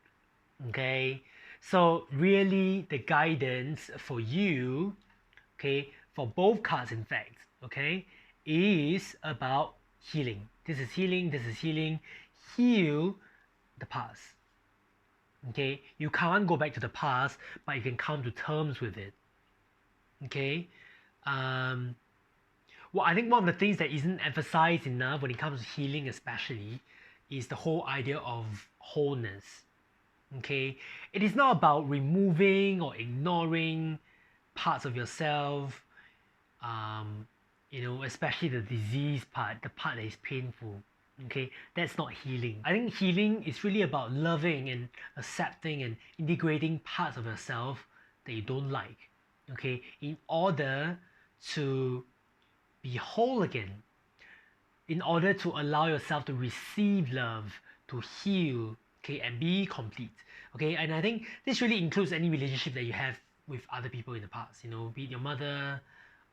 Okay, so really the guidance for you, okay, for both cards in fact, okay, is about healing. This is healing, this is healing. Heal the past. Okay, you can't go back to the past, but you can come to terms with it. Okay, well, I think one of the things that isn't emphasized enough when it comes to healing, especially, is the whole idea of wholeness. Okay, it is not about removing or ignoring parts of yourself, especially the disease part, the part that is painful. Okay, that's not healing. I think healing is really about loving and accepting and integrating parts of yourself that you don't like. Okay, in order to be whole again, in order to allow yourself to receive love, to heal, okay, and be complete. Okay, and I think this really includes any relationship that you have with other people in the past, be it your mother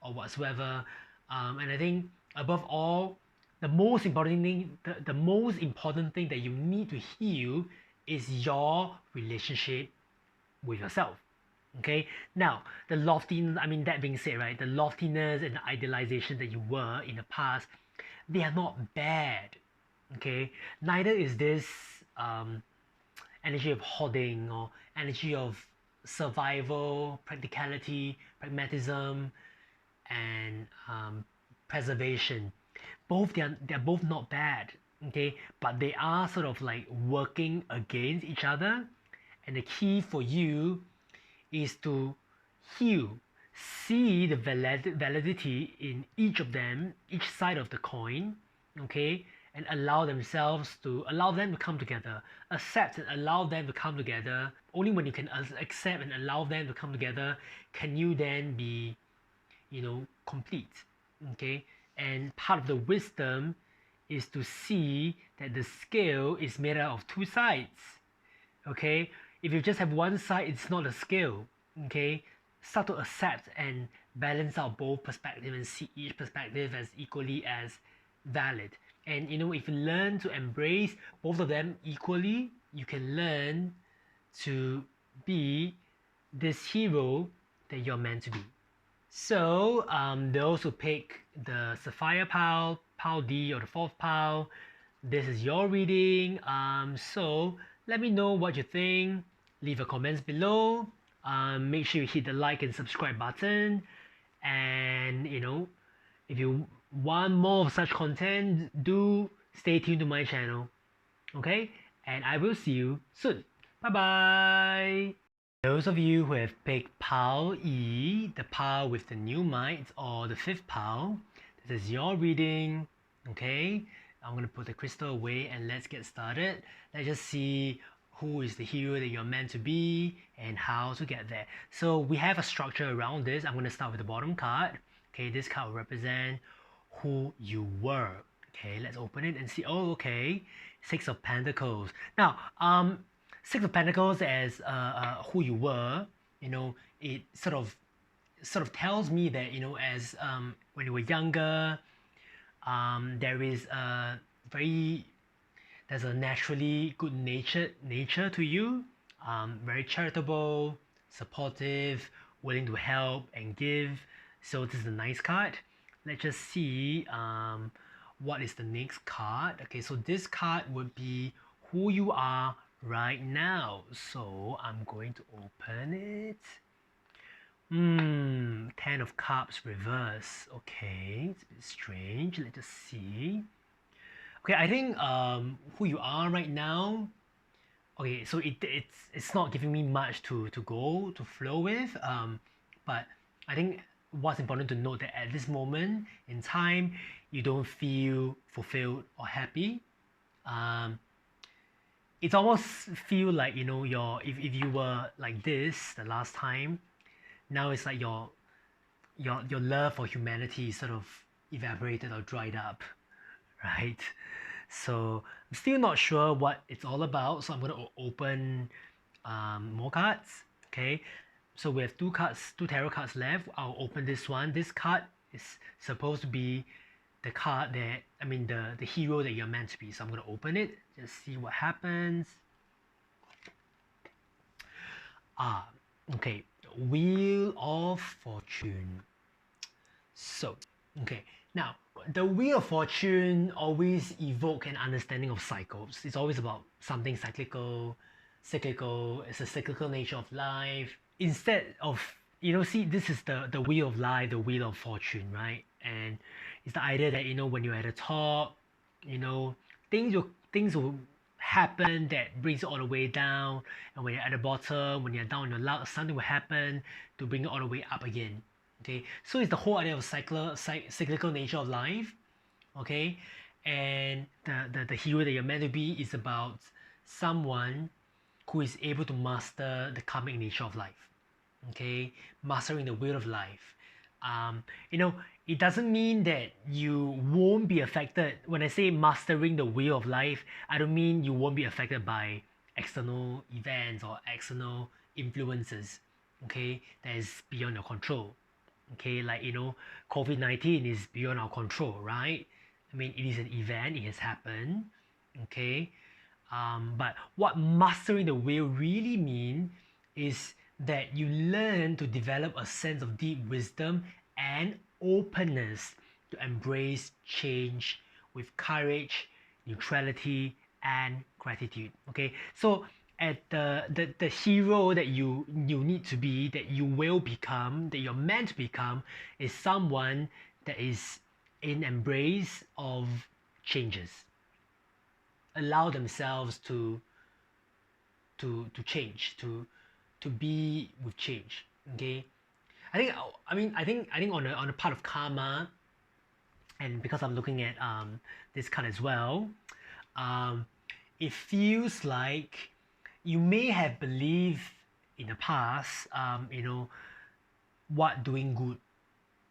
or whatsoever. And I think above all, the most important thing, the most important thing that you need to heal is your relationship with yourself. Okay, now the loftiness, that being said, right, the loftiness and the idealization that you were in the past, they are not bad. Okay, neither is this energy of hoarding or energy of survival, practicality, pragmatism, and preservation. They're both not bad. Okay, but they are sort of like working against each other, and the key for you is to heal, see the validity in each of them, each side of the coin, okay, and allow them to come together, accept and allow them to come together. Only when you can accept and allow them to come together can you then be, complete, okay. And part of the wisdom is to see that the scale is made out of two sides, okay. If you just have one side, it's not a scale, okay. Start to accept and balance out both perspectives and see each perspective as equally as valid. And if you learn to embrace both of them equally, you can learn to be this hero that you're meant to be. So those who pick the Sapphire pile, pile D, or the fourth pile, this is your reading. So let me know what you think. Leave your comments below. Make sure you hit the like and subscribe button. And if you want more of such content, do stay tuned to my channel. Okay? And I will see you soon. Bye bye. Those of you who have picked pile E, the pile with the Nuumite, or the fifth pile, this is your reading. Okay? I'm gonna put the crystal away and let's get started. Let's just see who is the hero that you're meant to be and how to get there. So we have a structure around this. I'm going to start with the bottom card. Okay, this card will represent who you were. Okay, let's open it and see. Oh, okay, Six of Pentacles. Now, Six of Pentacles as who you were. It sort of tells me that as when you were younger, there's a naturally good nature to you, very charitable, supportive, willing to help and give. So this is a nice card. Let's just see what is the next card. Okay, so this card would be who you are right now. So I'm going to open it. Ten of Cups reverse. Okay, it's a bit strange. Let's just see. Okay, I think who you are right now. Okay, so it's not giving me much to flow with. But I think what's important to note that at this moment in time, you don't feel fulfilled or happy. It's almost feel like if you were like this the last time, now it's like your love for humanity is sort of evaporated or dried up. Right? So I'm still not sure what it's all about, so I'm going to open more cards. Okay, so we have two tarot cards left. I'll open this one. This card is supposed to be the card that the hero that you're meant to be, so I'm going to open it, just see what happens. Okay, Wheel of Fortune. So Okay, now the Wheel of Fortune always evoke an understanding of cycles. It's always about something cyclical. It's a cyclical nature of life. Instead of, see, this is the Wheel of Life, the Wheel of Fortune, right? And it's the idea that when you're at the top, you know, things will happen that brings it all the way down, and when you're at the bottom, when you're down on your luck, something will happen to bring it all the way up again. Okay, so it's the whole idea of cyclical nature of life. Okay, and the hero that you're meant to be is about someone who is able to master the karmic nature of life. Okay, mastering the wheel of life. um, you know it doesn't mean that you won't be affected. When I say mastering the wheel of life, I don't mean you won't be affected by external events or external influences, okay, that is beyond your control. Okay, like COVID-19 is beyond our control, right? I mean, it is an event, it has happened. Okay, but what mastering the wheel really mean is that you learn to develop a sense of deep wisdom and openness to embrace change with courage, neutrality, and gratitude. Okay, so at the hero that you need to be, that you will become, that you're meant to become, is someone that is in embrace of changes, allow themselves to change, to be with change. Okay, I think on the part of karma, and because I'm looking at this card as well, um, it feels like you may have believed in the past, what doing good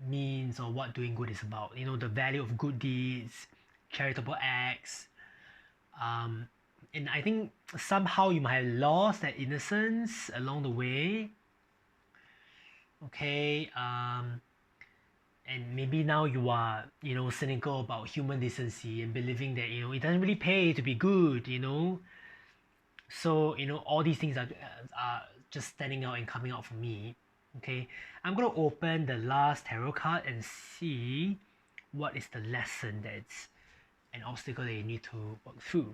means or what doing good is about. The value of good deeds, charitable acts. And I think somehow you might have lost that innocence along the way. Okay, and maybe now you are, cynical about human decency and believing that, it doesn't really pay to be good. So, all these things are just standing out and coming out for me. Okay, I'm going to open the last tarot card and see what is the lesson that's an obstacle that you need to work through.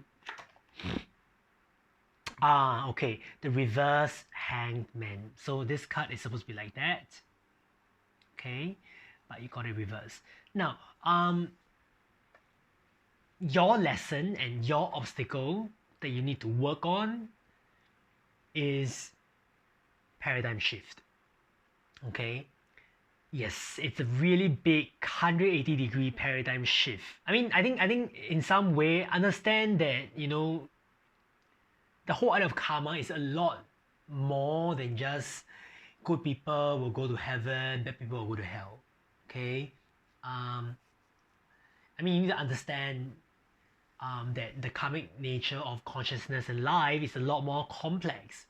Okay, the reverse hanged man. So this card is supposed to be like that. Okay, but you got it reversed. Now, your lesson and your obstacle that you need to work on is paradigm shift. Okay, yes, it's a really big 180-degree paradigm shift. I think in some way, understand that the whole idea of karma is a lot more than just good people will go to heaven, bad people will go to hell. Okay, you need to understand that the karmic nature of consciousness and life is a lot more complex.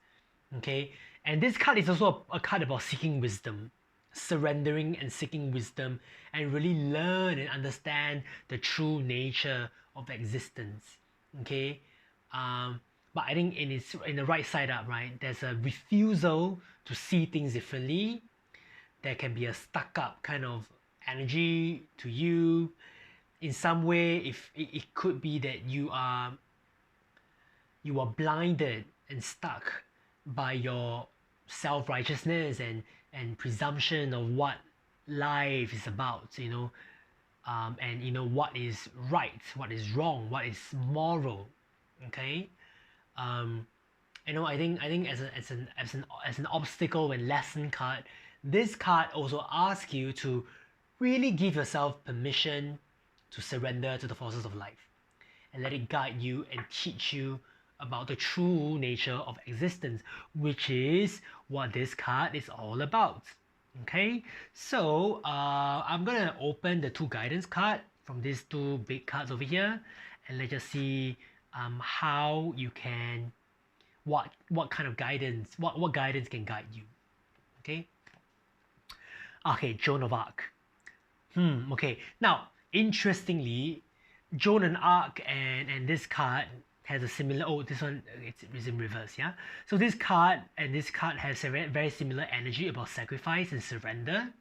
Okay, and this card is also a card about seeking wisdom, surrendering and seeking wisdom, and really learn and understand the true nature of existence. Okay, but I think in the right side up, right, there's a refusal to see things differently. There can be a stuck up kind of energy to you. In some way, if it could be that you are blinded and stuck by your self-righteousness and presumption of what life is about, and what is right, what is wrong, what is moral. Okay, I think as an obstacle and lesson card, this card also asks you to really give yourself permission to surrender to the forces of life and let it guide you and teach you about the true nature of existence, which is what this card is all about. Okay, so I'm gonna open the two guidance card from these two big cards over here, and let's just see how you can, what kind of guidance, what guidance can guide you. Okay, Joan of Arc. Okay, now interestingly, Joan and Arc and this card has a similar, this one it's in reverse, yeah? So this card and this card has a very, very similar energy about sacrifice and surrender.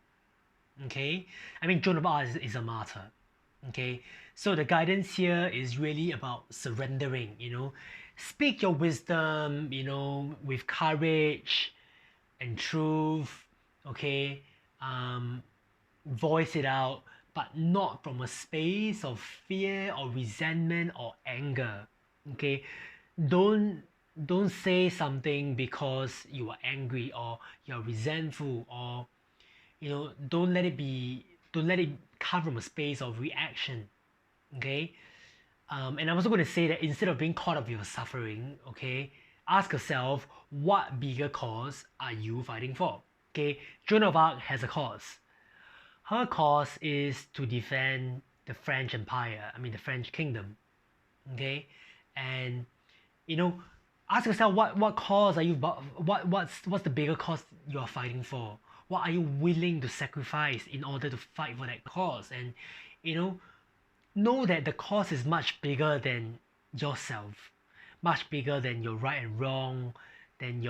Okay, I mean, Joan of Arc is a martyr. Okay, so the guidance here is really about surrendering. Speak your wisdom. With courage and truth. Okay, um, voice it out, but not from a space of fear or resentment or anger. Okay, don't don't say something because you are angry or you're resentful, or don't let it come from a space of reaction. Okay, and I'm also going to say that instead of being caught up with your suffering, okay, ask yourself, what bigger cause are you fighting for? Okay, Joan of Arc has a cause. Her cause is to defend the French Empire, I mean the French kingdom. Okay, and you know, ask yourself, what cause are you, what's the bigger cause you are fighting for? What are you willing to sacrifice in order to fight for that cause? And you know that the cause is much bigger than yourself, much bigger than your right and wrong, than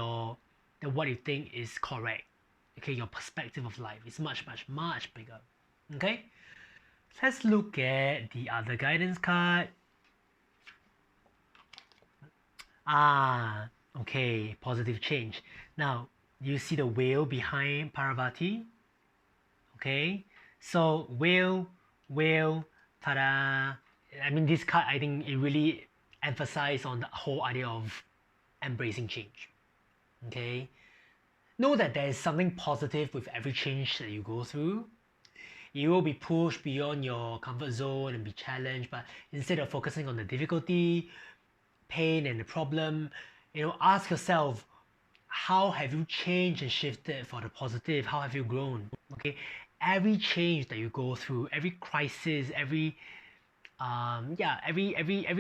what you think is correct. Okay, your perspective of life is much, much, much bigger. Okay, let's look at the other guidance card. Okay, positive change. Now, you see the whale behind Parvati? Okay, so whale, ta-da. I mean, this card, I think it really emphasizes on the whole idea of embracing change. Okay, know that there is something positive with every change that you go through. You will be pushed beyond your comfort zone and be challenged, but instead of focusing on the difficulty, pain, and the problem, ask yourself, how have you changed and shifted for the positive? How have you grown? Okay, every change that you go through, every crisis, every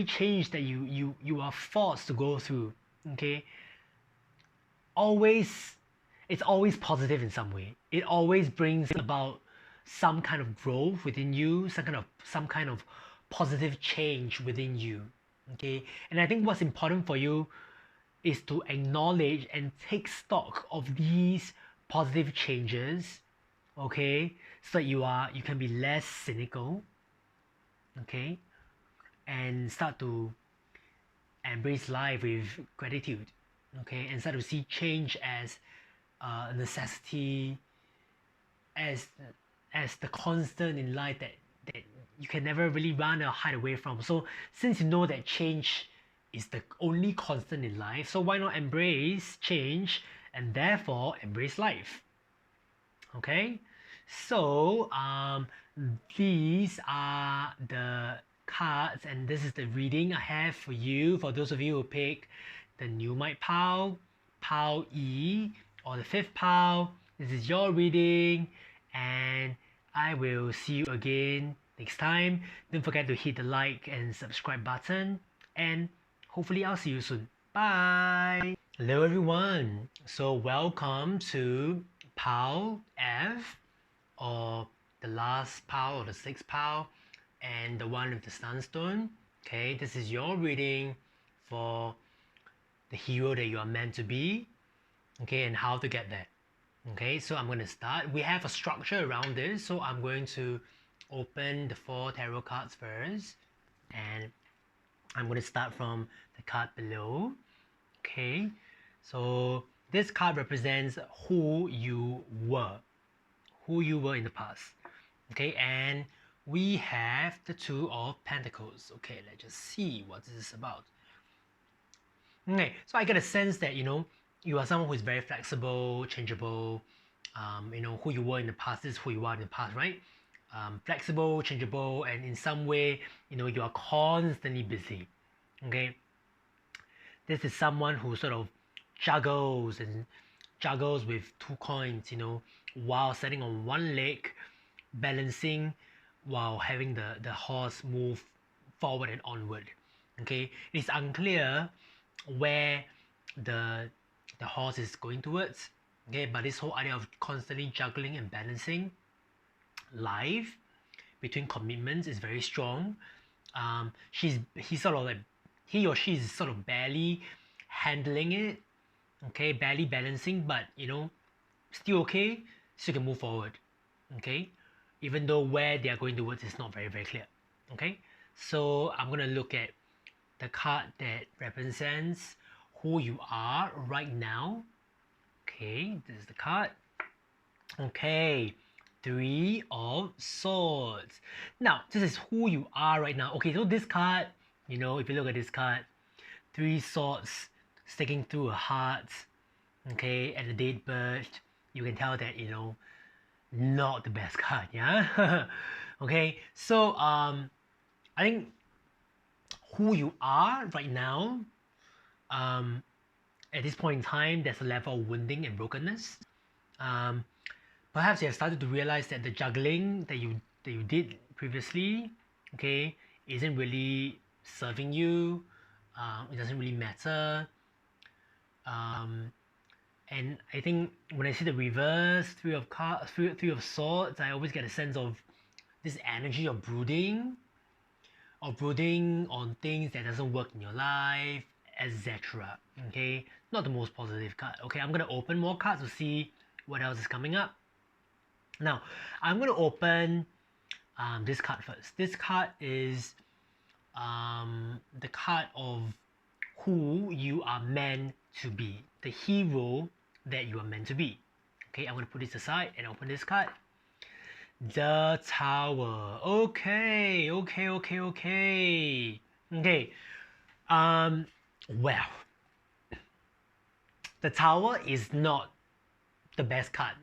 change that you are forced to go through, okay, it's always positive in some way. It always brings about some kind of growth within you, some kind of positive change within you. Okay, and I think what's important for you is to acknowledge and take stock of these positive changes, okay, so that you can be less cynical, okay, and start to embrace life with gratitude, okay, and start to see change as a necessity, as the constant in life that you can never really run or hide away from. So since you know that change is the only constant in life, so why not embrace change and therefore embrace life? Okay, so these are the cards, and this is the reading I have for you. For those of you who pick the Nuumite pile, pile E, or the fifth pile, this is your reading, and I will see you again next time. Don't forget to hit the like and subscribe button, and hopefully I'll see you soon. Bye! Hello everyone! So welcome to pile F, or the last pile, or the sixth pile, and the one with the Sunstone. Okay, this is your reading for the hero that you are meant to be, okay, and how to get there. Okay, so I'm going to start. We have a structure around this, so I'm going to open the 4 tarot cards first, and I'm going to start from the card below. Okay, so this card represents who you were in the past. Okay, and we have the 2 of Pentacles. Okay, let's just see what this is about. Okay, so I get a sense that you are someone who is very flexible, changeable. Who you were in the past is who you are in the past, right? Flexible, changeable, and in some way, you are constantly busy. Okay, this is someone who sort of juggles with 2 coins, while standing on one leg, balancing while having the horse move forward and onward. Okay, it's unclear where the horse is going towards. Okay, but this whole idea of constantly juggling and balancing life between commitments is very strong. He or she is sort of barely handling it, okay, barely balancing, but still okay, still can move forward. Okay, even though where they are going towards is not very clear. Okay, so I'm gonna look at the card that represents who you are right now. Okay, this is the card. Okay, Three of Swords. Now, this is who you are right now. Okay, so this card, you know, if you look at this card, three swords sticking through a heart, okay, and the date burst, you can tell that, you know, not the best card, yeah? Okay, so I think who you are right now, at this point in time, there's a level of wounding and brokenness. Perhaps you have started to realize that the juggling that you did previously, okay, isn't really serving you. It doesn't really matter. And I think when I see the reverse, three of swords, I always get a sense of this energy of brooding on things that doesn't work in your life, etc. Okay, not the most positive card. Okay, I'm gonna open more cards to see what else is coming up. Now, I'm gonna open this card first. This card is the card of who you are meant to be, the hero that you are meant to be. Okay, I'm gonna put this aside and open this card. The Tower. Okay. Well, the Tower is not the best card,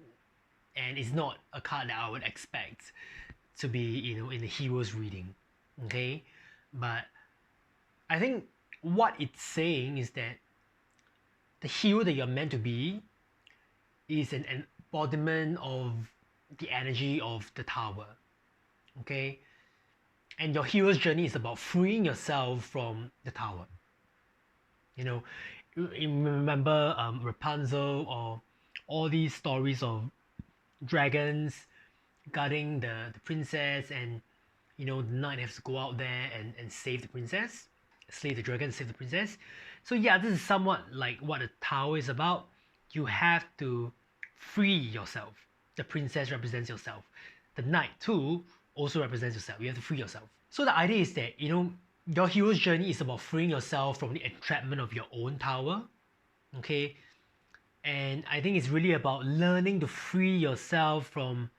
and it's not a card that I would expect to be, you know, in the hero's reading. Okay, but I think what it's saying is that the hero that you're meant to be is an embodiment of the energy of the Tower. Okay, and your hero's journey is about freeing yourself from the Tower. You know, you remember Rapunzel, or all these stories of dragons guarding the princess, and you know, the knight has to go out there and save the princess, slay the dragon, save the princess. So yeah, this is somewhat like what a Tower is about. You have to free yourself. The princess represents yourself. The knight too also represents yourself. You have to free yourself. So the idea is that, you know, your hero's journey is about freeing yourself from the entrapment of your own Tower. Okay, and I think it's really about learning to free yourself from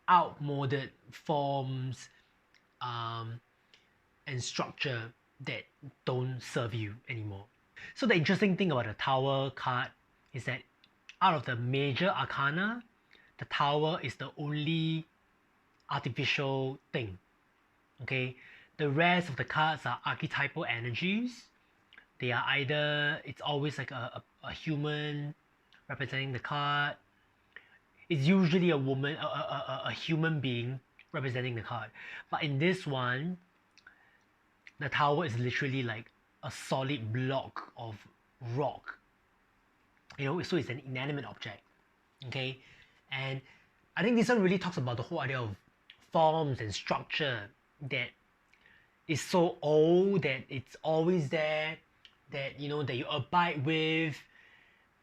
outmoded forms and structure that don't serve you anymore. So the interesting thing about the Tower card is that out of the major arcana, the Tower is the only artificial thing. Okay, the rest of the cards are archetypal energies. They are either, it's always like a human representing the card. It's usually a woman, a human being representing the card. But in this one, the Tower is literally like a solid block of rock. You know, so it's an inanimate object. Okay, and I think this one really talks about the whole idea of forms and structure that is so old, that it's always there, that, you know, that you abide with,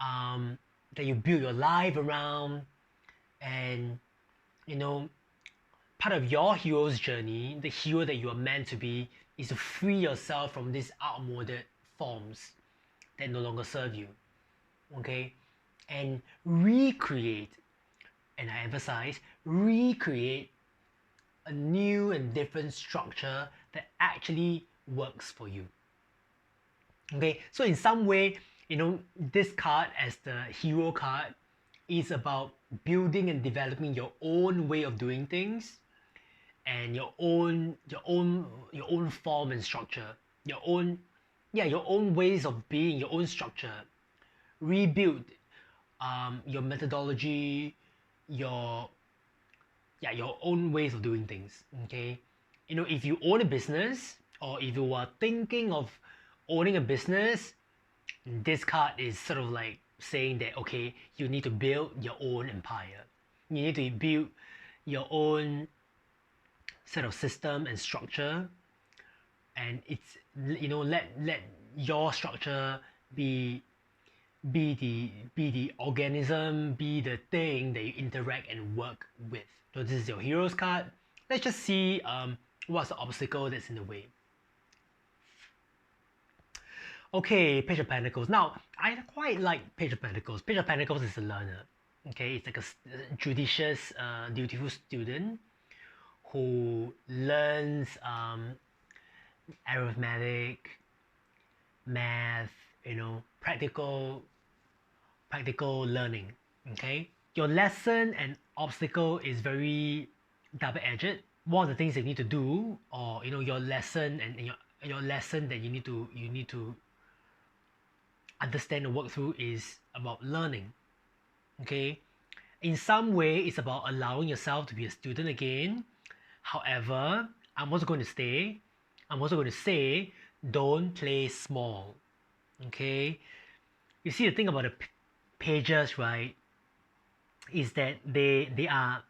that you build your life around. And, you know, part of your hero's journey, the hero that you are meant to be, is to free yourself from these outmoded forms that no longer serve you. Okay, and recreate, and I emphasize, recreate a new and different structure that actually works for you. Okay, so in some way, you know, this card as the hero card is about building and developing your own way of doing things, and your own form and structure, your own ways of being, your own structure. Rebuild your methodology, your own ways of doing things. Okay, you know, if you own a business, or if you are thinking of owning a business, this card is sort of like saying that, okay, you need to build your own empire. You need to build your own set of system and structure, and it's, you know, let your structure be be the organism, be the thing that you interact and work with. So this is your hero's card. Let's just see what's the obstacle that's in the way. Okay, Page of Pentacles. Now, I quite like Page of Pentacles. Page of Pentacles is a learner. Okay, it's like a judicious, dutiful student who learns arithmetic, math, practical learning. Okay, your lesson and obstacle is very double-edged. One of the things that you need to do, or your lesson and your lesson that you need to understand and work through is about learning. Okay, in some way it's about allowing yourself to be a student again. However, I'm also going to say don't play small. Okay, you see, the thing about the pages, right, is that they are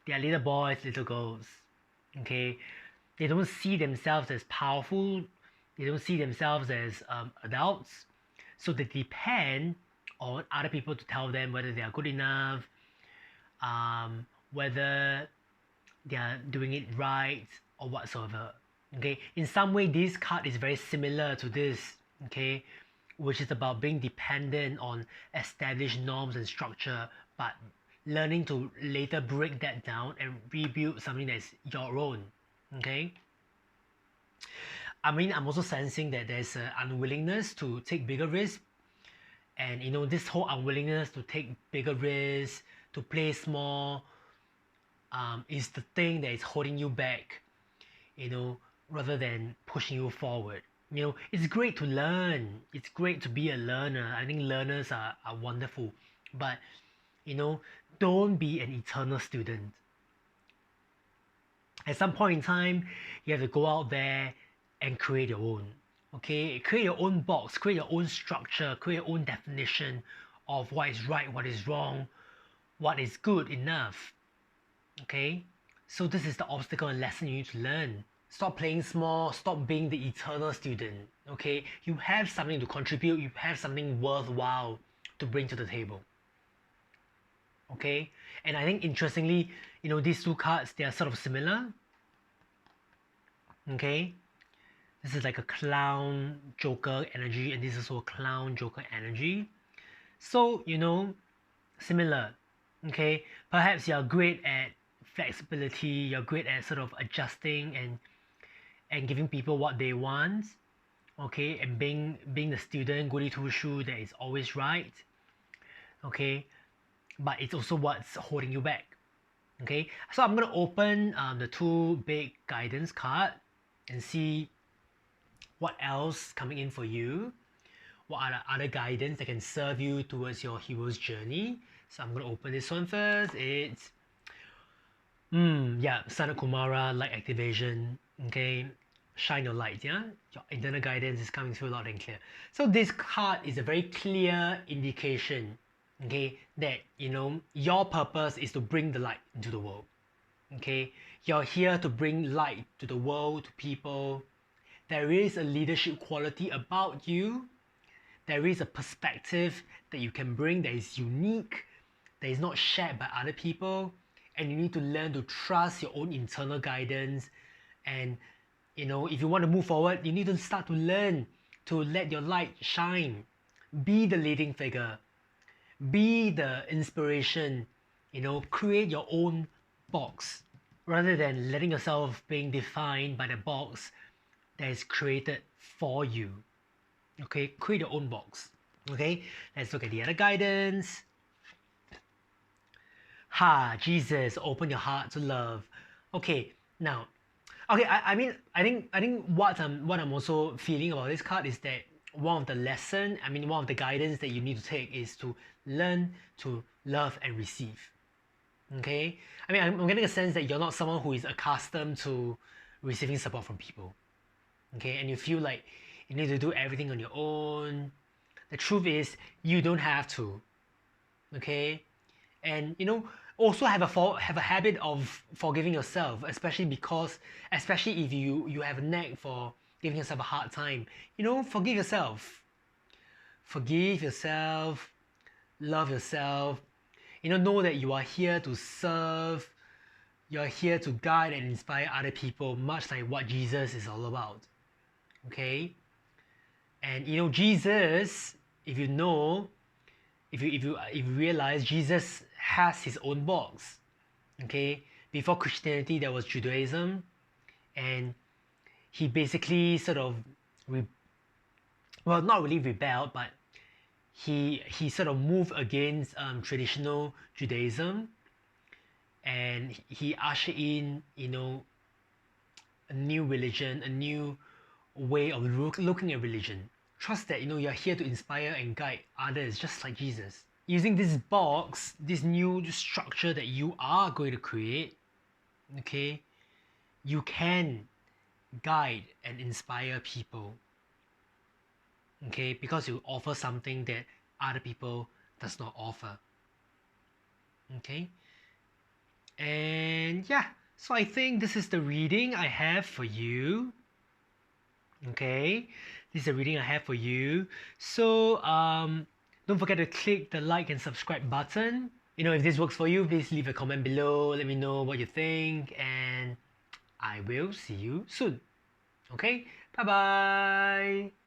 little boys, little girls. Okay, they don't see themselves as powerful, they don't see themselves as adults, so they depend on other people to tell them whether they are good enough, whether they are doing it right or whatsoever. Okay, in some way this card is very similar to this. Okay, which is about being dependent on established norms and structure, but learning to later break that down and rebuild something that's your own. Okay, I mean, I'm also sensing that there's an unwillingness to take bigger risks, and this whole unwillingness to take bigger risks, to play small, is the thing that is holding you back, rather than pushing you forward. It's great to learn, it's great to be a learner. I think learners are wonderful, but don't be an eternal student. At some point in time, you have to go out there and create your own. Okay, create your own box, create your own structure, create your own definition of what is right, what is wrong, what is good enough. Okay, so this is the obstacle and lesson you need to learn. Stop playing small, stop being the eternal student. Okay, you have something to contribute, you have something worthwhile to bring to the table. Okay, and I think interestingly, these two cards, they are sort of similar. Okay, this is like a clown joker energy, and this is also a clown joker energy. So similar. Okay, perhaps you're great at flexibility, you're great at sort of adjusting and giving people what they want. Okay, and being the student goody two shoe that is always right. Okay, but it's also what's holding you back. Okay, so I'm going to open the two big guidance card and see what else coming in for you. What are the other guidance that can serve you towards your hero's journey? So I'm going to open this one first. It's Sana Kumara, light activation. Okay, shine your light. Yeah, your internal guidance is coming through loud and clear. So this card is a very clear indication, okay, that your purpose is to bring the light into the world. Okay, you're here to bring light to the world, to people. There is a leadership quality about you. There is a perspective that you can bring that is unique, that is not shared by other people, and you need to learn to trust your own internal guidance. And if you want to move forward, you need to start to learn to let your light shine. Be the leading figure, be the inspiration, create your own box rather than letting yourself being defined by the box that is created for you. Okay, create your own box. Okay, let's look at the other guidance. Jesus, open your heart to love. Okay, now, I think what I'm also feeling about this card is that one of the guidance that you need to take is to learn to love and receive. Okay, I'm getting a sense that you're not someone who is accustomed to receiving support from people. Okay, and you feel like you need to do everything on your own. The truth is, you don't have to. Okay, and also have a habit of forgiving yourself, especially if you have a knack for giving yourself a hard time. Forgive yourself. forgive yourself, love yourself. Know that you are here to serve, you're here to guide and inspire other people, much like what Jesus is all about. Okay? And Jesus, if you know, if you realize, Jesus has his own box. Okay? Before Christianity, there was Judaism, and he basically sort of not really rebelled, but he sort of moved against traditional Judaism, and he ushered in a new religion, a new way of looking at religion. Trust that you're here to inspire and guide others, just like Jesus. Using this box, this new structure that you are going to create, okay, you can guide and inspire people, okay, because you offer something that other people does not offer. Okay, and yeah, so I think this is the reading I have for you. Okay, this is the reading I have for you. So don't forget to click the like and subscribe button. If this works for you, please leave a comment below. Let me know what you think, and I will see you soon. Okay, bye bye.